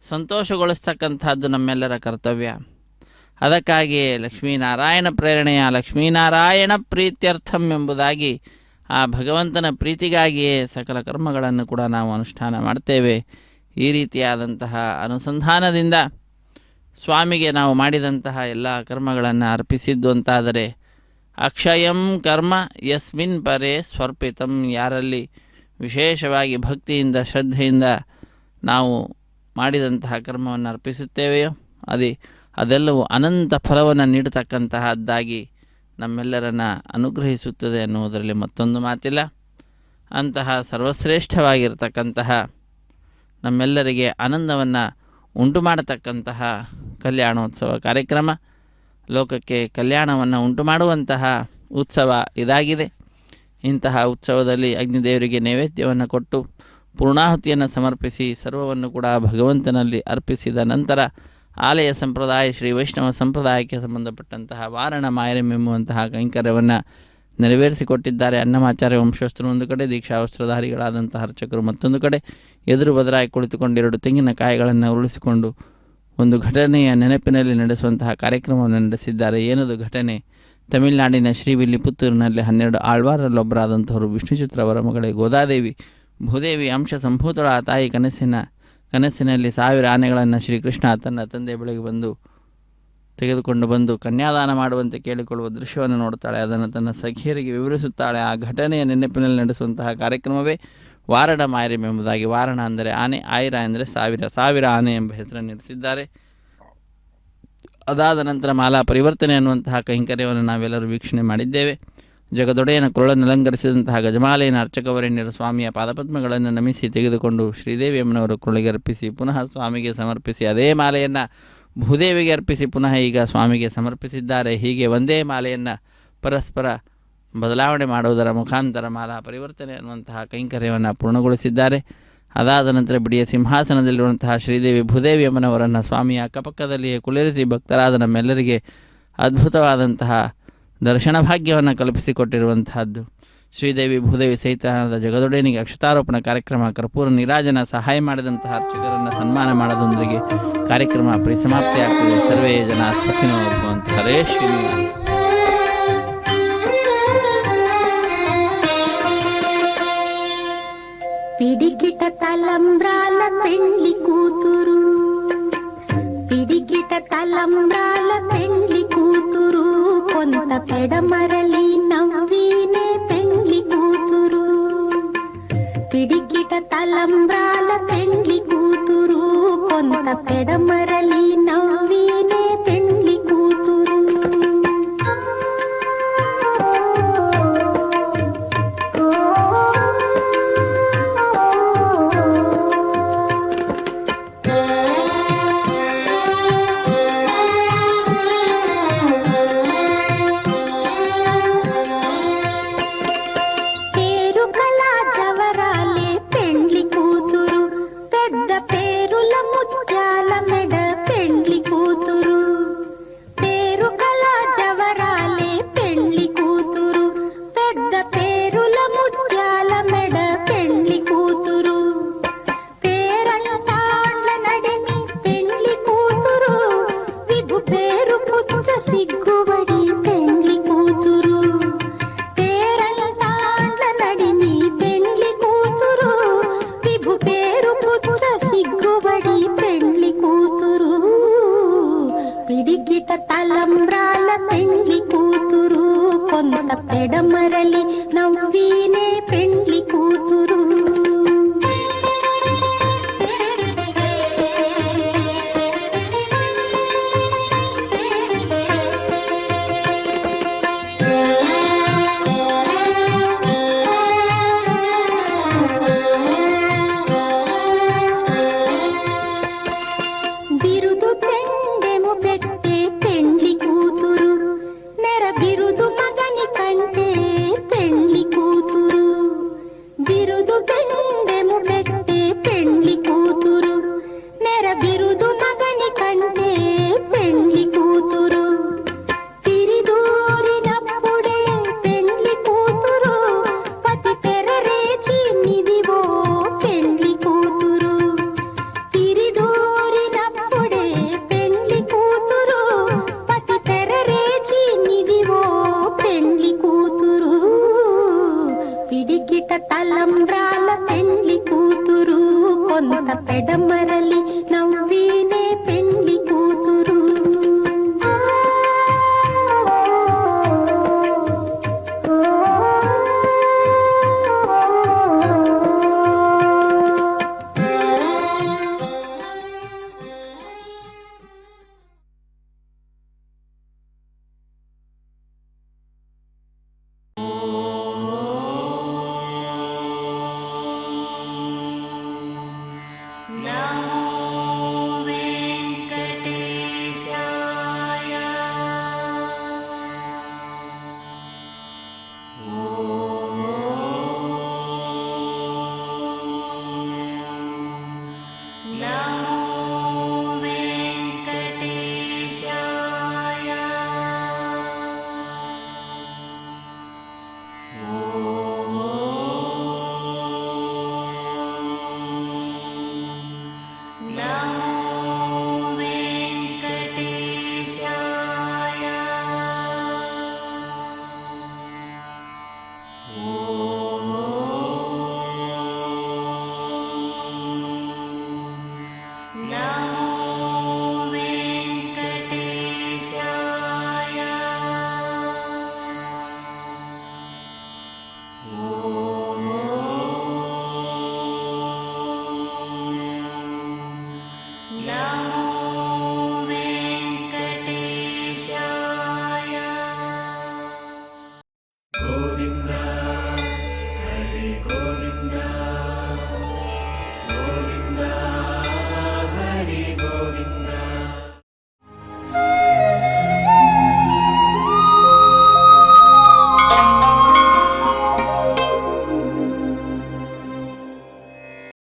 ಸಂತೋಷಗೊಳಿಸ್ತಕ್ಕಂಥದ್ದು ನಮ್ಮೆಲ್ಲರ ಕರ್ತವ್ಯ. ಅದಕ್ಕಾಗಿಯೇ ಲಕ್ಷ್ಮೀನಾರಾಯಣ ಪ್ರೇರಣೆಯ ಲಕ್ಷ್ಮೀನಾರಾಯಣ ಪ್ರೀತ್ಯರ್ಥಂ ಎಂಬುದಾಗಿ ಆ ಭಗವಂತನ ಪ್ರೀತಿಗಾಗಿಯೇ ಸಕಲ ಕರ್ಮಗಳನ್ನು ಕೂಡ ನಾವು ಅನುಷ್ಠಾನ ಮಾಡ್ತೇವೆ. ಈ ರೀತಿಯಾದಂತಹ ಅನುಸಂಧಾನದಿಂದ ಸ್ವಾಮಿಗೆ ನಾವು ಮಾಡಿದಂತಹ ಎಲ್ಲ ಕರ್ಮಗಳನ್ನು ಅರ್ಪಿಸಿದ್ದು ಅಂತಾದರೆ ಅಕ್ಷಯಂ ಕರ್ಮ ಯಸ್ಮಿನ್ ಪರೇ ಸ್ವರ್ಪಿತಂ, ಯಾರಲ್ಲಿ ವಿಶೇಷವಾಗಿ ಭಕ್ತಿಯಿಂದ ಶ್ರದ್ಧೆಯಿಂದ ನಾವು ಮಾಡಿದಂತಹ ಕರ್ಮವನ್ನು ಅರ್ಪಿಸುತ್ತೇವೆಯೋ ಅದೆಲ್ಲವೂ ಅನಂತ ಫಲವನ್ನು ನೀಡತಕ್ಕಂತಹದ್ದಾಗಿ ನಮ್ಮೆಲ್ಲರನ್ನು ಅನುಗ್ರಹಿಸುತ್ತದೆ ಅನ್ನುವುದರಲ್ಲಿ ಮತ್ತೊಂದು ಮಾತಿಲ್ಲ. ಅಂತಹ ಸರ್ವಶ್ರೇಷ್ಠವಾಗಿರ್ತಕ್ಕಂತಹ ನಮ್ಮೆಲ್ಲರಿಗೆ ಆನಂದವನ್ನು ಉಂಟು ಮಾಡತಕ್ಕಂತಹ ಕಲ್ಯಾಣೋತ್ಸವ ಕಾರ್ಯಕ್ರಮ, ಲೋಕಕ್ಕೆ ಕಲ್ಯಾಣವನ್ನು ಉಂಟು ಮಾಡುವಂತಹ ಉತ್ಸವ ಇದಾಗಿದೆ. ಇಂತಹ ಉತ್ಸವದಲ್ಲಿ ಅಗ್ನಿದೇವರಿಗೆ ನೈವೇದ್ಯವನ್ನು ಕೊಟ್ಟು ಪೂರ್ಣಾಹುತಿಯನ್ನು ಸಮರ್ಪಿಸಿ ಸರ್ವವನ್ನು ಕೂಡ ಭಗವಂತನಲ್ಲಿ ಅರ್ಪಿಸಿದ ನಂತರ ಆಲಯ ಸಂಪ್ರದಾಯ ಶ್ರೀ ವೈಷ್ಣವ ಸಂಪ್ರದಾಯಕ್ಕೆ ಸಂಬಂಧಪಟ್ಟಂತಹ ವಾರಣ ಮಾಯರಂ ಎಂಬುವಂತಹ ಕೈಂಕರ್ಯವನ್ನು ನೆರವೇರಿಸಿಕೊಟ್ಟಿದ್ದಾರೆ. ಅನ್ನಮಾಚಾರ್ಯ ವಂಶಸ್ಥರು ಒಂದು ಕಡೆ, ದೀಕ್ಷಾವಸ್ತ್ರಧಾರಿಗಳಾದಂತಹ ಅರ್ಚಕರು ಮತ್ತೊಂದು ಕಡೆ ಎದುರು ಬದರಾಗಿ ಕುಳಿತುಕೊಂಡಿರಡು ತೆಂಗಿನಕಾಯಿಗಳನ್ನು ಉರುಳಿಸಿಕೊಂಡು ಒಂದು ಘಟನೆಯ ನೆನಪಿನಲ್ಲಿ ನಡೆಸುವಂತಹ ಕಾರ್ಯಕ್ರಮವನ್ನು ನಡೆಸಿದ್ದಾರೆ. ಏನದು ಘಟನೆ? ತಮಿಳುನಾಡಿನ ಶ್ರೀವಿಲ್ಲಿಪುತ್ತೂರಿನಲ್ಲಿ 12 ಆಳ್ವಾರಲ್ಲೊಬ್ಬರಾದಂಥವರು ವಿಷ್ಣುಚಿತ್ರವರ ಮಗಳೇ ಗೋದಾದೇವಿ ಭೂದೇವಿ ಅಂಶ ಸಂಭೂತಳ ತಾಯಿ ಕನಸಿನಲ್ಲಿ 1000 ಆನೆಗಳನ್ನು ಶ್ರೀಕೃಷ್ಣ ತನ್ನ ತಂದೆ ಬಳಿಗೆ ತೆಗೆದುಕೊಂಡು ಬಂದು ಕನ್ಯಾದಾನ ಮಾಡುವಂತೆ ಕೇಳಿಕೊಳ್ಳುವ ದೃಶ್ಯವನ್ನು ನೋಡ್ತಾಳೆ. ಅದನ್ನು ತನ್ನ ಸಖಿಯರಿಗೆ ವಿವರಿಸುತ್ತಾಳೆ. ಆ ಘಟನೆಯ ನೆನಪಿನಲ್ಲಿ ನಡೆಸುವಂತಹ ಕಾರ್ಯಕ್ರಮವೇ ವಾರಣ ಮಾಯರಂ ಎಂಬುದಾಗಿ. ವಾರಣ ಅಂದರೆ ಆನೆ, ಆಯಿರ ಅಂದರೆ 1000 ಆನೆ ಎಂಬ ಹೆಸರನ್ನು ಇರಿಸಿದ್ದಾರೆ. ಅದಾದ ನಂತರ ಮಾಲಾ ಪರಿವರ್ತನೆ ಅನ್ನುವಂತಹ ಕೈಂಕರ್ಯವನ್ನು ನಾವೆಲ್ಲರೂ ವೀಕ್ಷಣೆ ಮಾಡಿದ್ದೇವೆ. ಜಗದೊಡೆಯನ ಕೊರಳನ್ನು ಅಲಂಕರಿಸಿದಂತಹ ಗಜಮಾಲೆಯನ್ನು ಅರ್ಚಕವರೇಣ್ಯರು ಸ್ವಾಮಿಯ ಪಾದಪದ್ಮಗಳನ್ನು ನಮಿಸಿ ತೆಗೆದುಕೊಂಡು ಶ್ರೀದೇವಿ ಅಮ್ಮನವರ ಕೊರಳಿಗೆ ಅರ್ಪಿಸಿ ಪುನಃ ಸ್ವಾಮಿಗೆ ಸಮರ್ಪಿಸಿ ಅದೇ ಮಾಲೆಯನ್ನು ಭೂದೇವಿಗೆ ಅರ್ಪಿಸಿ ಪುನಃ ಈಗ ಸ್ವಾಮಿಗೆ ಸಮರ್ಪಿಸಿದ್ದಾರೆ. ಹೀಗೆ ಒಂದೇ ಮಾಲೆಯನ್ನು ಪರಸ್ಪರ ಬದಲಾವಣೆ ಮಾಡುವುದರ ಮುಖಾಂತರ ಮಾಲಾ ಪರಿವರ್ತನೆ ಅನ್ನುವಂತಹ ಕೈಂಕರ್ಯವನ್ನು ಪೂರ್ಣಗೊಳಿಸಿದ್ದಾರೆ. ಅದಾದ ನಂತರ ಬಿಡಿಯ ಸಿಂಹಾಸನದಲ್ಲಿರುವಂತಹ ಶ್ರೀದೇವಿ ಭೂದೇವಿ ಅಮ್ಮನವರನ್ನು ಸ್ವಾಮಿಯ ಅಕ್ಕಪಕ್ಕದಲ್ಲಿಯೇ ಕುಳ್ಳಿರಿಸಿ ಭಕ್ತರಾದ ನಮ್ಮೆಲ್ಲರಿಗೆ ಅದ್ಭುತವಾದಂತಹ ದರ್ಶನ ಭಾಗ್ಯವನ್ನು ಕಲ್ಪಿಸಿಕೊಟ್ಟಿರುವಂತಹದ್ದು. ಶ್ರೀದೇವಿ ಭೂದೇವಿ ಸಹಿತನಾದ ಜಗದೊಡೆಯನಿಗೆ ಅಕ್ಷತಾರೋಪಣ ಕಾರ್ಯಕ್ರಮ, ಕರ್ಪೂರ ನೀರಾಜನ ಸಹಾಯ ಮಾಡಿದಂತಹ ಅರ್ಚಕರನ್ನು ಸನ್ಮಾನ ಮಾಡೋದೊಂದಿಗೆ ಕಾರ್ಯಕ್ರಮ ಪರಿಸಮಾಪ್ತಿಯಾಗ್ತದೆ. ಸರ್ವೇ ಜನ ಸುಖಿನೋ ಭವಂತು. ಹರೇ ಶ್ರೀನಿವಾಸ. పిడికిట తలంబ్రాల పెండ్లి కూతురు, పిడికిట తలంబ్రాల పెండ్లి కూతురు, కొంత పెడమరలి నవ్వీనే పెండ్లి కూతురు. పిడికిట తలంబ్రాల పెండ్లి కూతురు, కొంత పెడమరలి నవ్వీనే పెండ్లి కూతురు. పేరు కళా తలంబ్రాల పెండ్లి కూతురు కొంత పెడమరలి నవ్వీనే పెండ్లి